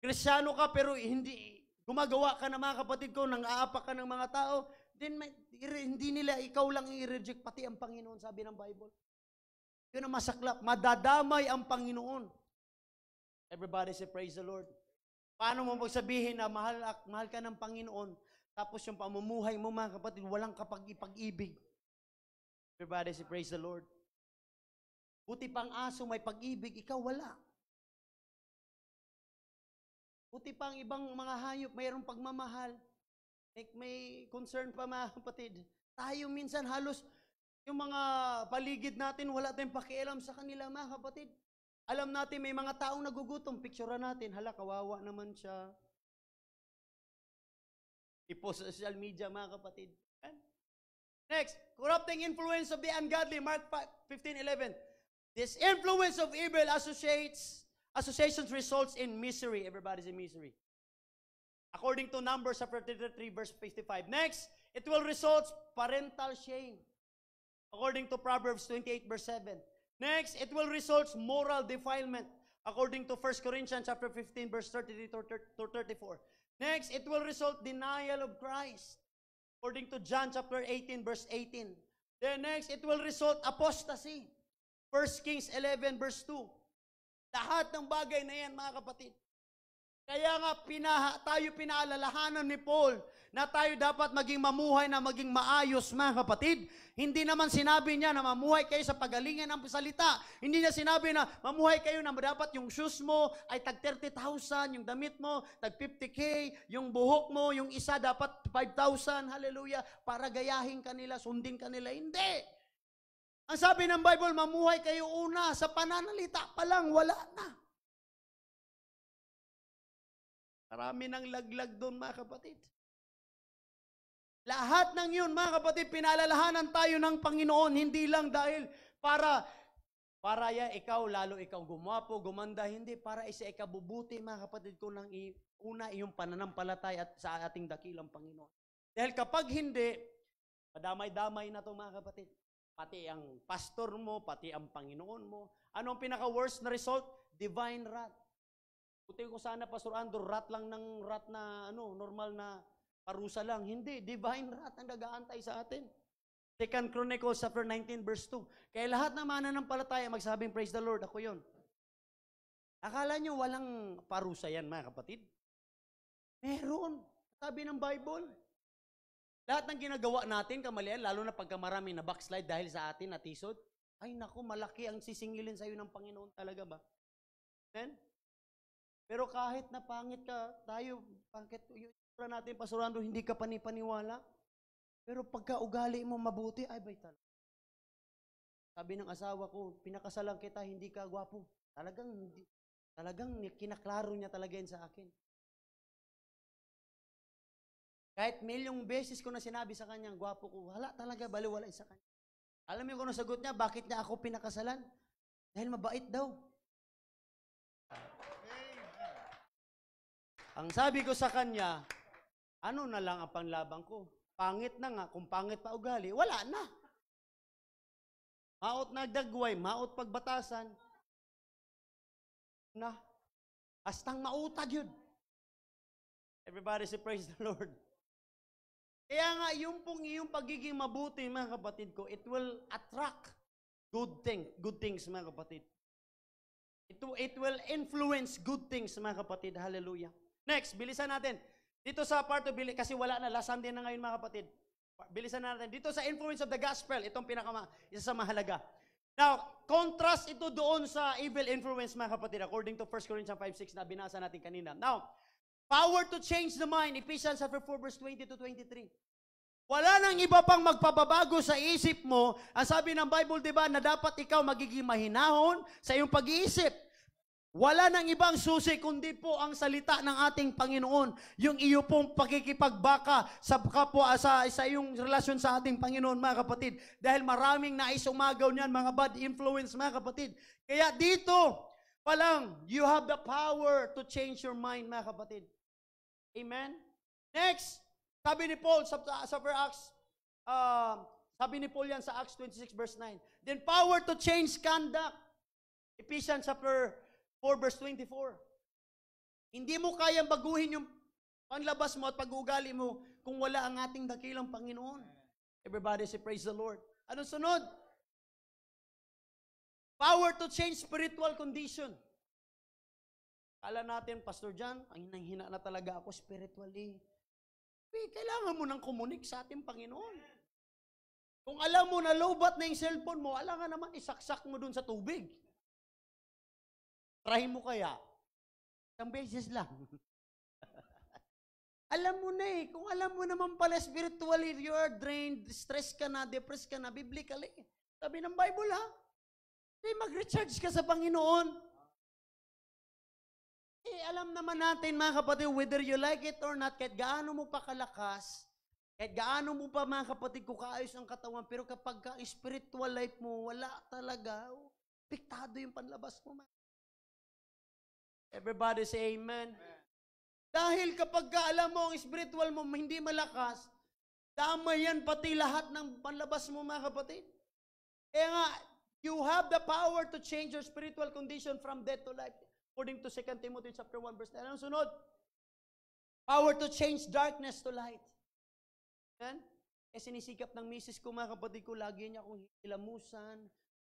Kristiyano ka pero hindi, gumagawa ka na, mga kapatid ko, nang aapak ka ng mga tao, then hindi nila ikaw lang i-reject, pati ang Panginoon, sabi ng Bible. Yun ang masaklap. Madadamay ang Panginoon. Everybody say, praise the Lord. Paano mo magsabihin na mahal ka ng Panginoon, tapos yung pamumuhay mo, mga kapatid, walang kapag-ibig. Everybody say, praise the Lord. Buti pang aso may pag-ibig, ikaw wala. Buti pang ibang mga hayop, mayroong pagmamahal. May concern pa, mga kapatid. Tayo minsan halos, yung mga paligid natin, wala tayong pakialam sa kanila, mga kapatid. Alam natin, may mga taong nagugutom, picturean natin, hala, kawawa naman siya. ipost sa social media, mga kapatid. Amen? Next, corrupting influence of the ungodly, Mark 15:11. This influence of evil associations results in misery. Everybody's in misery. According to Numbers chapter 33, verse 55. Next, it will result parental shame. According to Proverbs 28, verse 7. Next, it will result moral defilement. According to 1 Corinthians chapter 15, verse 33 to 34. Next, it will result denial of Christ. According to John chapter 18, verse 18. Then next, it will result apostasy. 1 Kings 11, verse 2. Lahat ng bagay na yan, mga kapatid. Kaya nga, tayo pinaalalahanan ni Paul na tayo dapat maging mamuhay na maging maayos, mga kapatid. Hindi naman sinabi niya na mamuhay kayo sa pagalingan ng salita. Hindi niya sinabi na mamuhay kayo na dapat yung shoes mo ay tag 30,000, yung damit mo tag 50K, yung buhok mo, yung isa dapat 5,000, hallelujah, para gayahin kanila, sundin kanila. Hindi! Ang sabi ng Bible, mamuhay kayo una, sa pananalita pa lang, wala na. Marami ng laglag doon, mga kapatid. Lahat ng yun, mga kapatid, pinalalahanan tayo ng Panginoon, hindi lang dahil para ikaw, lalo ikaw gumwapo, gumanda, hindi, para isa ikabubuti, mga kapatid ko, ng una iyong pananampalataya at sa ating dakilang Panginoon. Dahil kapag hindi, madamay-damay na ito, mga kapatid. Pati ang pastor mo, pati ang Panginoon mo. Ano ang pinaka-worst na result? Divine wrath. Buti ko sana, Pastor Andrew, rat na normal na parusa lang. Hindi, divine wrath ang nag-aantay sa atin. 2 Chronicles chapter 19, verse 2. Kaya lahat ng mananampalataya magsabing, praise the Lord, ako yun. Akala nyo walang parusa yan, mga kapatid? Meron. Sabi ng Bible. Lahat ng ginagawa natin, kamalian, lalo na pagka marami na backslide dahil sa atin, natisod, ay naku, malaki ang sisingilin sa iyo ng Panginoon talaga ba? Amen? Pero kahit na pangit ka, pangit yung natin, pasurando, hindi ka panipaniwala. Pero pagka ugali mo mabuti, ay bay talaga. Sabi ng asawa ko, pinakasalan kita, hindi ka gwapo. Talagang kinaklaro niya talaga yan sa akin. Kahit milyong beses ko na sinabi sa kanya, gwapo ko, wala talaga, baliwalay sa kanya. Alam mo kung ano sagot niya, bakit niya ako pinakasalan? Dahil mabait daw. Ang sabi ko sa kanya, ano na lang ang panlabang ko? Pangit na nga, kung pangit pa ugali, wala na. Maot nagdagway, maot pagbatasan, na, hastang mautag yun. Everybody say, praise the Lord. Kaya nga, yung pagiging mabuti, mga kapatid ko, it will attract good things, mga kapatid. It will influence good things, mga kapatid. Hallelujah. Next, bilisan natin. Dito sa part of kasi wala na, last Sunday na ngayon, mga kapatid. Bilisan natin. Dito sa influence of the gospel, itong isa sa mahalaga. Now, contrast ito doon sa evil influence, mga kapatid, according to 1 Corinthians 5:6 na binasa natin kanina. Now, power to change the mind, Ephesians 4 verse 20 to 23. Wala nang iba pang magpapabago sa isip mo. Ang sabi ng Bible, di ba, na dapat ikaw magiging mahinahon sa iyong pag-iisip. Wala nang ibang susi, kundi po ang salita ng ating Panginoon. Yung iyo pong pakikipagbaka sa kapwa, sa iyong relasyon sa ating Panginoon, mga kapatid. Dahil maraming nais umagaw niyan, mga bad influence, mga kapatid. Kaya dito pa lang, you have the power to change your mind, mga kapatid. Amen? Next, sabi ni Paul sa Acts, sabi ni Paul yan sa Acts 26 verse 9. Then power to change conduct. Ephesians 4 verse 24. Hindi mo kayang baguhin yung panlabas mo at pag-uugali mo kung wala ang ating dakilang Panginoon. Everybody say praise the Lord. Anong sunod? Power to change spiritual condition. Kala natin, Pastor John, ang hinang-hina na talaga ako spiritually. Kailangan mo nang kumunik sa ating Panginoon. Kung alam mo na lowbat na yung cellphone mo, alam nga naman, isaksak mo dun sa tubig. Try mo kaya? Isang beses lang. Alam mo na eh. Kung alam mo naman pala spiritually, you are drained, stress ka na, depressed ka na, biblically. Sabi ng Bible ha, mag-recharge ka sa Panginoon. Alam naman natin mga kapatid, whether you like it or not, kahit gaano mo pa kalakas, kahit gaano mo pa mga kapatid, kung kaayos ang katawan, pero kapag ka spiritual life mo, wala talaga, piktado yung panlabas mo. Everybody say amen. Dahil kapag ka alam mo, ang spiritual mo hindi malakas, damay yan pati lahat ng panlabas mo mga kapatid. Kaya nga, you have the power to change your spiritual condition from death to life. According to 2 Timothy chapter 1 verse 9. Anong sunod? Power to change darkness to light. Yan. Eh sinisikap ng misis ko, mga kapatid ko, lagi niya akong hilamusan.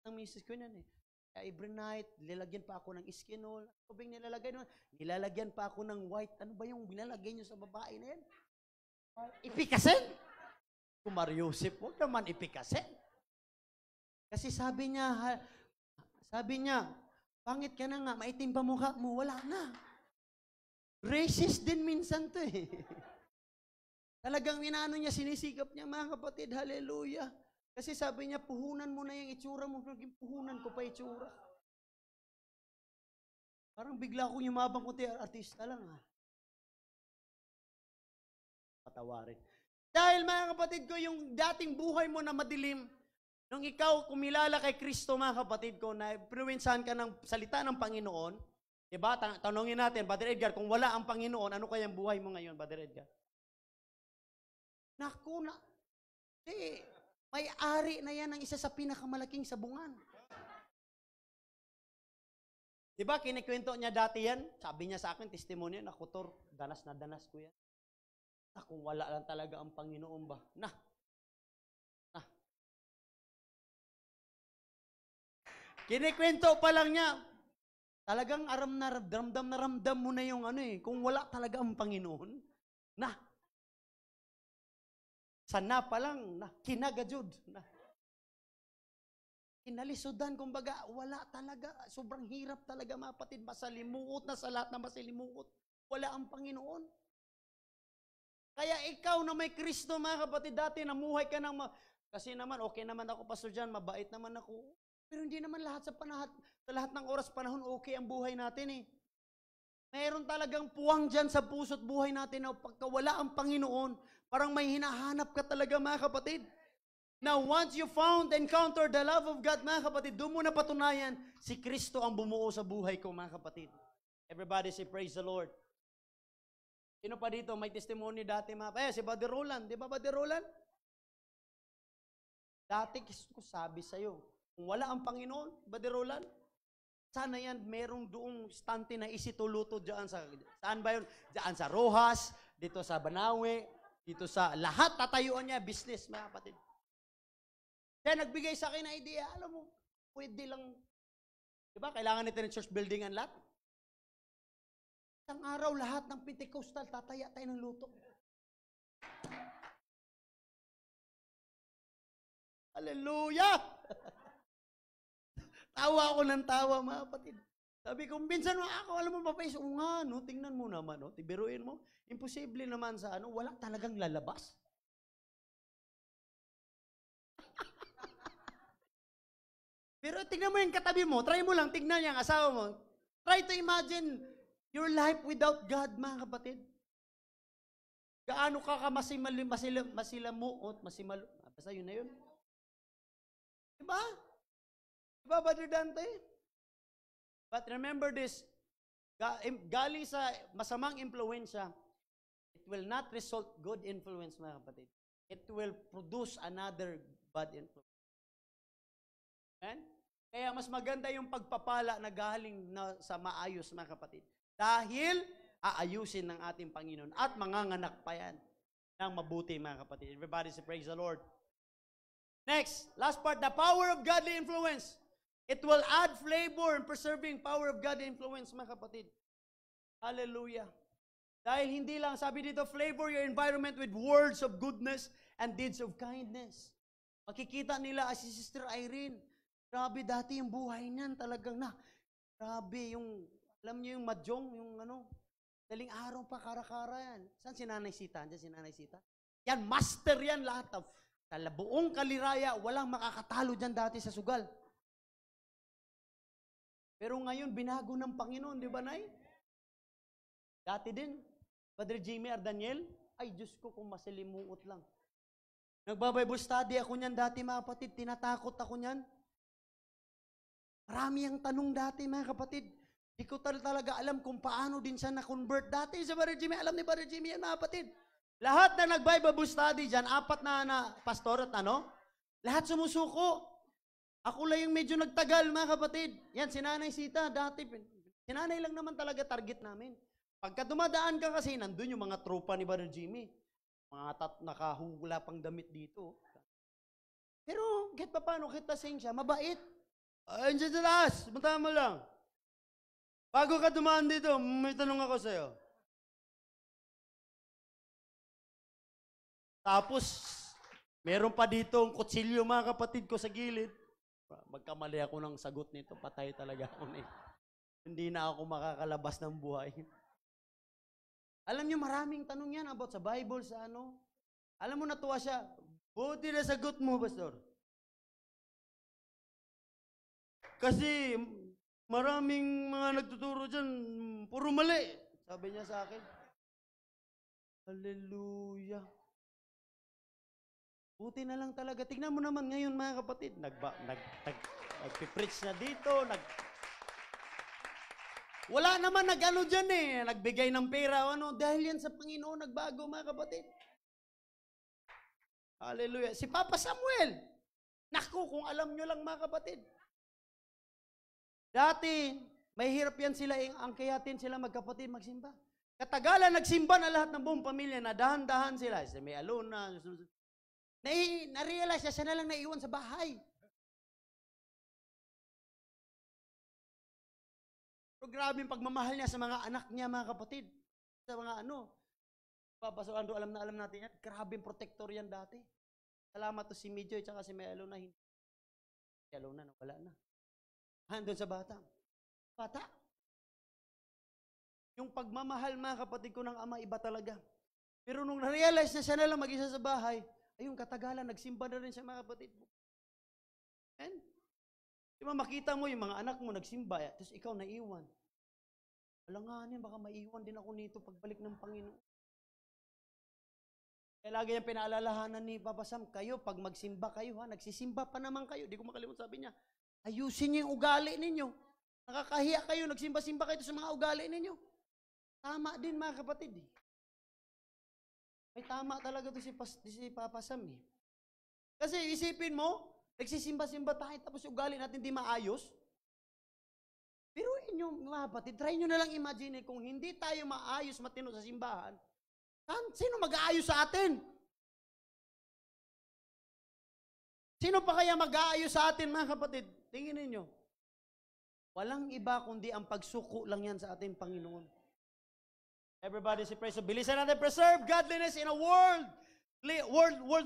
Ng misis ko yan eh. Kaya every night, nilalagyan pa ako ng iskinol. Ano ba yung nilalagay naman? Nilalagyan pa ako ng white. Ano ba yung binalagay niyo sa babae na yan? Ipikasin? Kung Mariusip, huwag naman ipikasin. Kasi sabi niya, pangit ka na nga, maitim pa mukha mo, wala na. Racist din minsan to eh. Talagang inaano niya, sinisikap niya, mga kapatid, hallelujah. Kasi sabi niya, puhunan mo na yung itsura mo, naging puhunan ko pa itsura. Parang bigla akong yumabang kunti, artista lang ah. Patawarin. Dahil mga kapatid ko, yung dating buhay mo na madilim, nung ikaw kumilala kay Kristo, mga kapatid ko, na influensyahan ka ng salita ng Panginoon, diba? Tanongin natin, Brother Edgar, kung wala ang Panginoon, ano kayang buhay mo ngayon, Brother Edgar? Naku na. May-ari na yan ang isa sa pinakamalaking sabungan. Diba, kinikwento niya dati yan? Sabi niya sa akin, testimony, nakutor, danas na danas ko yan. Kung wala lang talaga ang Panginoon ba? Kinikwento pa lang niya. Talagang ramdam na ramdam mo na yung ano eh. Kung wala talaga ang Panginoon, sana pa lang, kinagajud. Kinalisudan, kumbaga, wala talaga. Sobrang hirap talaga, mapatid. Masalimuot na sa lahat na masalimuot. Wala ang Panginoon. Kaya ikaw na may Kristo, mga kapatid, dati namuhay ka ng kasi naman, okay naman ako, Pastor John, mabait naman ako. Pero hindi naman lahat sa lahat ng oras panahon okay ang buhay natin eh. Mayroon talagang puwang dyan sa puso't buhay natin na pagka wala ang Panginoon, parang may hinahanap ka talaga, mga kapatid. Now, once you encounter the love of God, mga kapatid, doon mo na patunayan, si Kristo ang bumuo sa buhay ko, mga kapatid. Everybody say, praise the Lord. Sino pa dito? May testimony dati, si Brother Roland. Di ba, Brother Roland? Dati, ko sabi sa'yo, kung wala ang Panginoon, Brother Roland, sana yan, merong doong stante na isituluto dyan sa, saan ba yun? Dyan sa Rojas, dito sa Banawe, dito sa lahat, tatayuan niya, business, mga kapatid. Kaya nagbigay sa akin na idea, alam mo, pwede lang, di ba, kailangan nito ng church building ang lahat. Isang araw, lahat ng Pentecostal, tataya tayo ng luto. Hallelujah! Tawa ako ng tawa, mga kapatid. Sabi ko, minsan ako, alam mo, mapais, nga, no, tingnan mo naman, no, tibiruin mo, imposible naman sa wala talagang lalabas. Pero tingnan mo yung katabi mo, try mo lang, tingnan yung asawa mo. Try to imagine your life without God, mga kapatid. Gaano ka masilamuot, basta yun na yun. Diba? Diba, Brother Dante? But remember this, galing sa masamang impluensya, it will not result good influence, mga kapatid. It will produce another bad influence. Amen? Kaya mas maganda yung pagpapala na galing sa maayos, mga kapatid. Dahil aayusin ng ating Panginoon at manganganak pa yan ng mabuti, mga kapatid. Everybody say, praise the Lord. Next, last part, the power of godly influence. It will add flavor and preserving power of godly influence, mga kapatid. Hallelujah. Dahil hindi lang, sabi dito, flavor your environment with words of goodness and deeds of kindness. Makikita nila, si Sister Irene, grabe dati yung buhay niyan, talagang grabe yung, alam niyo yung madyong, yung daling araw pa, kara-kara yan. Saan si Nanay Sita? Diyan si Nanay Sita? Yan, master yan lahat. Sa buong Kaliraya, walang makakatalo dyan dati sa sugal. Pero ngayon, binago ng Panginoon, di ba, Nay? Dati din, Brother Jimmy or Daniel, ay Diyos ko kung masalimuot lang. Nagbabible study ako niyan dati mga kapatid, tinatakot ako niyan. Marami ang tanong dati mga kapatid. Di ko talaga alam kung paano din siya na-convert dati sa Brother Jimmy. Alam ni Brother Jimmy yan mga kapatid. Lahat na nag-Bible study dyan, 4 na pastor at lahat sumusuko. Ako lang yung medyo nagtagal mga kapatid. Yan, si Nanay Sita dati. Si Nanay lang naman talaga target namin. Pagka dumadaan ka kasi, nandun yung mga tropa ni Brother Jimmy. Mga nakahula pang damit dito. Pero, kahit pa paano, kahit lasing siya, mabait. Ay, dyan sa taas, punta mo lang. Bago ka dumaan dito, may tanong ako sa'yo. Tapos, meron pa dito ang kutsilyo mga kapatid ko sa gilid. Magkamali ako ng sagot nito, patay talaga ako nito. Hindi na ako makakalabas ng buhay. Alam niyo, maraming tanong yan about sa Bible, sa Alam mo, natuwa siya. Buti na sagot mo, Pastor. Kasi, maraming mga nagtuturo dyan, puro mali. Sabi niya sa akin. Hallelujah. Buti na lang talaga. Tignan mo naman ngayon, mga kapatid. Nagpipreach na dito, wala naman dyan nagbigay ng pera dahil yan sa Panginoon nagbago mga kapatid. Hallelujah. Si Papa Samuel, naku, kung alam nyo lang mga kapatid. Dati, may hirap yan sila, angkayatin sila magkapatid magsimba. Katagalan, nagsimba na lahat ng buong pamilya, na dahan-dahan sila. May alona, na-realize siya na lang naiwan sa bahay. Pero grabe yung pagmamahal niya sa mga anak niya, mga kapatid. Sa mga Papa Soando, alam natin yan. Grabe yung protector yan dati. Salamat to si Midjoy at si May Alona. Si Alona, wala na. Handon sa bata. Bata. Yung pagmamahal, mga kapatid ko ng ama, iba talaga. Pero nung na-realize na siya na lang mag-isa sa bahay, ayun, katagalan, nagsimba na rin siya, mga kapatid mo. And, di ba makita mo yung mga anak mo nagsimba, tapos ikaw naiwan. Alanganin, baka maiwan din ako nito pagbalik ng Panginoon. Kaya lagi yung pinaalalahanan ni Papa Sam, kayo, pag magsimba kayo, nagsisimba pa naman kayo. Di ko makalimutan, sabi niya, ayusin niyo yung ugali ninyo. Nakakahiya kayo, nagsimba-simba kayo sa mga ugali ninyo. Tama din mga kapatid. May tama talaga to si Papa Sam. Kasi isipin mo, nagsisimba-simba tayo, tapos ugali natin di maayos. Pero inyo, mga kapatid, try nyo na lang imagine kung hindi tayo maayos matino sa simbahan, sino mag-aayos sa atin? Sino pa kaya mag-aayos sa atin, mga kapatid? Tingin ninyo. Walang iba kundi ang pagsuko lang yan sa ating Panginoon. Everybody say praise. So, bilisan natin, preserve godliness in a world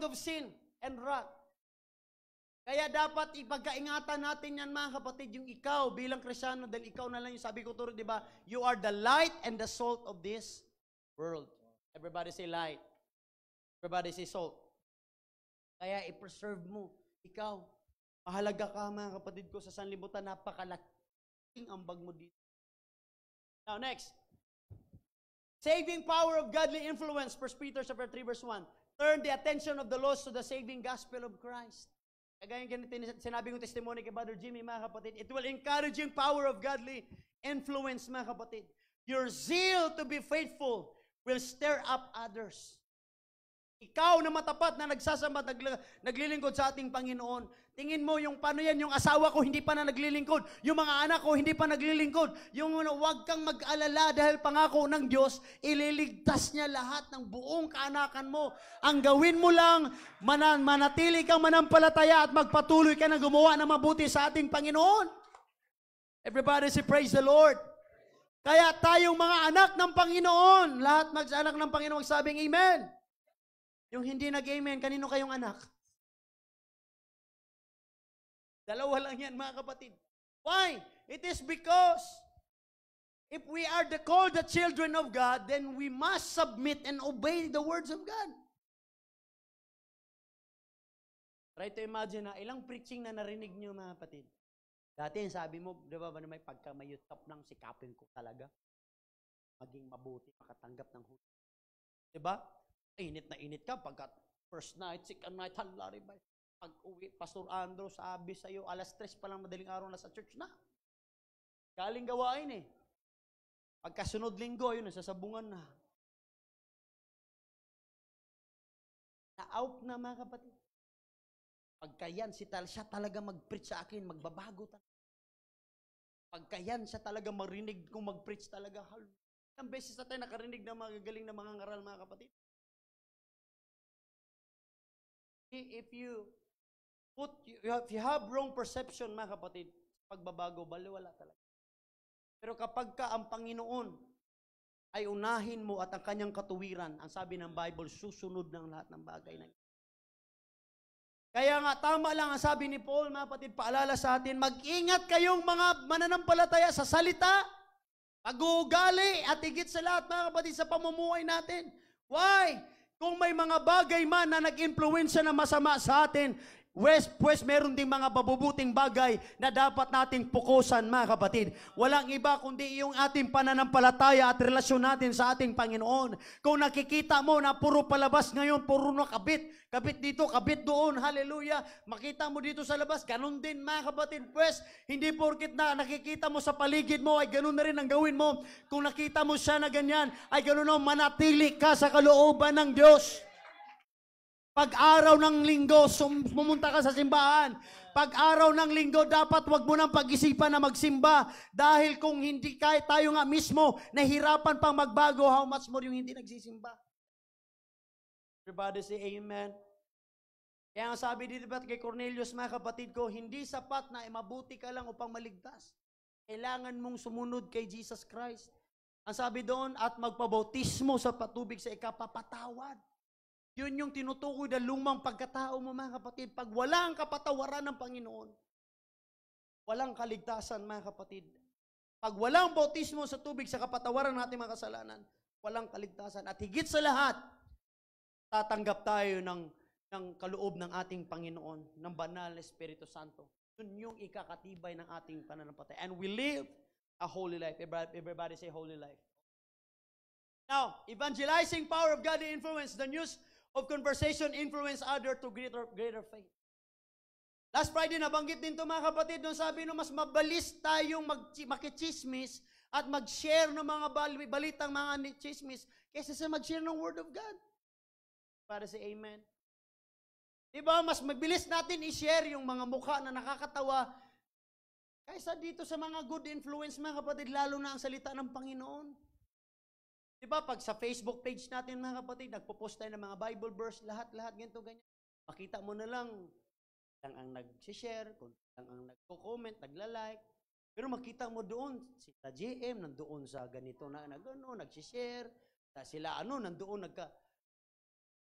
of sin and wrath. Kaya dapat ipagkaingatan natin yan, mga kapatid, yung ikaw bilang Kristyano, dahil ikaw na lang yung sabi ko turo, di ba? You are the light and the salt of this world. Everybody say light. Everybody say salt. Kaya i-preserve mo. Ikaw, mahalaga ka, mga kapatid ko, sa sanlibutan, napakalaking ambag mo dito. Now, next. Saving power of godly influence, 1 Peter 3 verse 1. Turn the attention of the lost to the saving gospel of Christ. Kagaya ganito sinabi kong testimony kay Brother Jimmy, mga kapatid. It will encourage yung power of godly influence, mga kapatid. Your zeal to be faithful will stir up others. Ikaw na matapat na nagsasamba, naglilingkod sa ating Panginoon. Tingin mo yung paano yan, yung asawa ko hindi pa na naglilingkod, yung mga anak ko hindi pa naglilingkod, yung huwag kang mag-alala dahil pangako ng Diyos, ililigtas niya lahat ng buong kaanakan mo. Ang gawin mo lang, manatili kang manampalataya at magpatuloy ka na gumawa ng mabuti sa ating Panginoon. Everybody say praise the Lord. Kaya tayong mga anak ng Panginoon, lahat mag-anak ng Panginoon, magsabing amen. Yung hindi nag-amen, kanino kayong anak? Dalawa lang yan, mga kapatid. Why? It is because if we are called the children of God, then we must submit and obey the words of God. Try to imagine na ilang preaching na narinig niyo, mga kapatid. Dati sabi mo, di ba may pagka-mayutap lang sikapin ko talaga. maging mabuti, makatanggap ng huli. Diba? Init na init ka pagka first night, second night, halari ba? Pag uwi, Pastor Andrew, sabi sa'yo, 3:00 pa lang madaling araw na sa church na. Galing gawain eh. Pagkasunod linggo, yun, nasasabungan na. Na-out na mga kapatid. Pagka yan, siya talaga mag-preach sa akin, magbabago talaga. Pagka yan, siya talaga marinig kung mag-preach talaga. Ilang beses na tayo nakarinig ng mga gagaling na mga ngaral, mga kapatid. If you have wrong perception, mga kapatid, pagbabago, baliwala talaga. Pero kapag ka ang Panginoon ay unahin mo at ang kanyang katuwiran, ang sabi ng Bible, susunod ng lahat ng bagay na kaya nga, tama lang ang sabi ni Paul, mga kapatid, paalala sa atin, mag-ingat kayong mga mananampalataya sa salita, pag-uugali, at higit sa lahat, mga kapatid, sa pamumuhay natin. Why? Kung may mga bagay man na nag-influensya na masama sa atin, pues meron ding mga mabubuting bagay na dapat nating pukusan, mga kapatid. Walang iba kundi yung ating pananampalataya at relasyon natin sa ating Panginoon. Kung nakikita mo na puro palabas ngayon, puro na kabit dito, kabit doon, hallelujah, makita mo dito sa labas, ganun din, mga kapatid. Pues, hindi porkit na nakikita mo sa paligid mo, ay ganun na rin ang gawin mo. Kung nakita mo siya na ganyan, ay ganun na, manatili ka sa kalooban ng Diyos. Pag-araw ng linggo, pumunta ka sa simbahan. Pag-araw ng linggo, dapat wag mo nang pag-isipan na magsimba. Dahil kung hindi tayo nga mismo, nahirapan pang magbago, how much more yung hindi nagsisimba? Everybody say amen. Kaya nga sabi dito ba kay Cornelius, mga kapatid ko, hindi sapat na mabuti ka lang upang maligtas. Kailangan mong sumunod kay Jesus Christ. Ang sabi doon, at magpabautismo sa patubig sa ikapapatawad. Yun yung tinutukoy na lumang pagkatao mo, mga kapatid. Pag walang kapatawaran ng Panginoon, walang kaligtasan, mga kapatid. Pag walang bautismo sa tubig sa kapatawaran ng ating mga kasalanan, walang kaligtasan. At higit sa lahat, tatanggap tayo ng kaloob ng ating Panginoon, ng banal na Espiritu Santo. Yun yung ikakatibay ng ating pananampalataya. And we live a holy life. Everybody say holy life. Now, evangelizing power of godly influence, the news of conversation influence other to greater faith. Last Friday, nabanggit din ito, mga kapatid, nung sabi nung mas mabalis tayong makichismis at mag-share ng mga balitang mga chismis kaysa sa mag-share ng Word of God. Para sa amen. Diba, mas mabilis natin i-share yung mga mukha na nakakatawa kaysa dito sa mga good influence, mga kapatid, lalo na ang salita ng Panginoon. Diba, pag sa Facebook page natin, mga kapatid, nagpo-post tayo ng mga Bible verse, lahat, ganito, ganyan. Makita mo na lang ang nag-share, lang ang nagko-comment, nagla-like. Pero makita mo doon, sila JM, nandoon sa ganito na nag-share. Sila nandoon,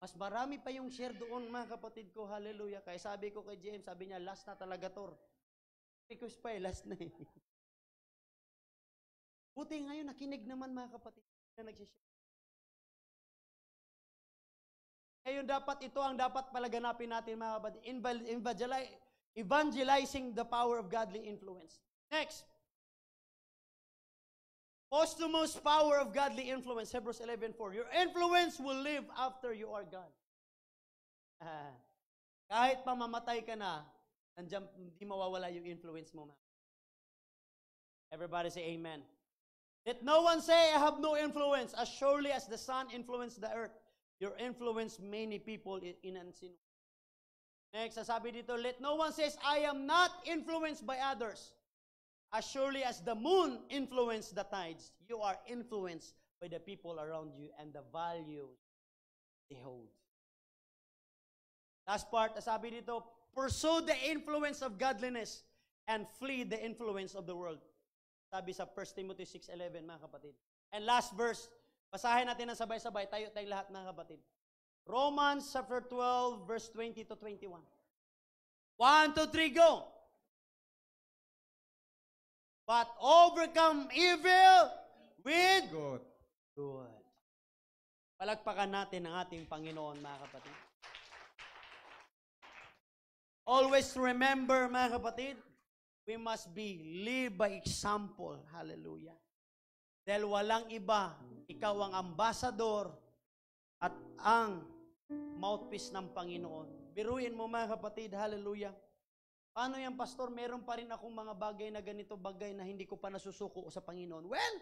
mas marami pa yung share doon, mga kapatid ko, hallelujah. Kaya sabi ko kay JM, sabi niya, last na talaga to. Because pa last na eh. Buti ngayon, nakinig naman, mga kapatid. Nagsishare. Ngayon ito ang dapat palaganapin natin, mga kapatid. Evangelizing the power of godly influence. Next. Posthumous power of godly influence. Hebrews 11:4. Your influence will live after you are gone. Kahit pa mamatay ka na, nandiyan, hindi mawawala yung influence mo. Everybody say amen. Let no one say, I have no influence. As surely as the sun influenced the earth, your influence many people in unseen. Next, sasabi dito, let no one says, I am not influenced by others. As surely as the moon influenced the tides, you are influenced by the people around you and the values they hold. Last part, sabi dito, pursue the influence of godliness and flee the influence of the world. Sabi sa 1 Timothy 6:11, mga kapatid. And last verse, basahin natin ng sabay-sabay, tayo lahat, mga kapatid. Romans chapter 12, verse 20 to 21. 1, 2, 3, go! But overcome evil with Good. good. Palagpakan natin ang ating Panginoon, mga kapatid. Always remember, mga kapatid, we must live by example. Hallelujah. Dahil walang iba, ikaw ang ambassador at ang mouthpiece ng Panginoon. Biruin mo mga kapatid, hallelujah. Paano yan, pastor? Meron pa rin akong mga bagay na ganito bagay na hindi ko pa nasusuko sa Panginoon. Well,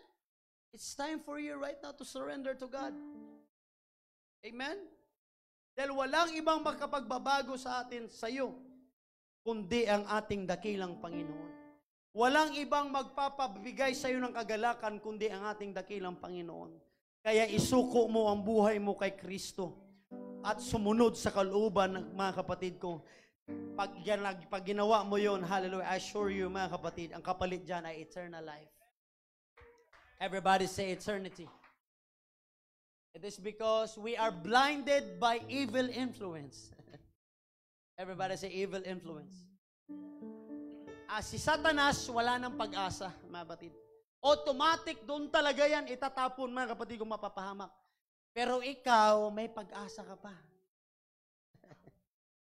it's time for you right now to surrender to God. Amen? Dahil walang ibang makapagbabago sa atin, sa iyo, kundi ang ating dakilang Panginoon. Walang ibang magpapabigay sa iyo ng kagalakan, kundi ang ating dakilang Panginoon. Kaya isuko mo ang buhay mo kay Kristo at sumunod sa kalooban ng mga kapatid ko. Pag ginawa mo yon, hallelujah, I assure you mga kapatid, ang kapalit dyan ay eternal life. Everybody say eternity. It is because we are blinded by evil influence. Everybody say evil influence. Si Satanas, wala ng pag-asa, mga kapatid. Automatic, doon talaga yan, itatapon, mga kapatid, kung mapapahamak. Pero ikaw, may pag-asa ka pa.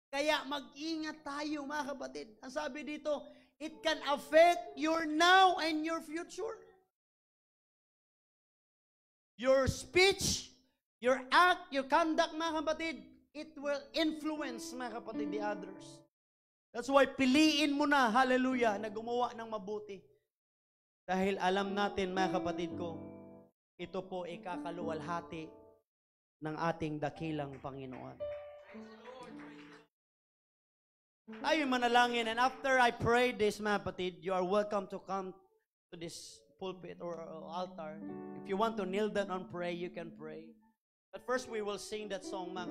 Kaya mag-ingat tayo, mga kapatid. Ang sabi dito, it can affect your now and your future. Your speech, your act, your conduct, mga kapatid, it will influence, mga kapatid, the others. That's why piliin mo na, hallelujah, na gumawa ng mabuti. Dahil alam natin, mga kapatid ko, ito po ikakaluwalhati ng ating dakilang Panginoon. Tayo manalangin, and after I pray this, mga kapatid, you are welcome to come to this pulpit or altar. If you want to kneel down and pray, you can pray. But first, we will sing that song, mga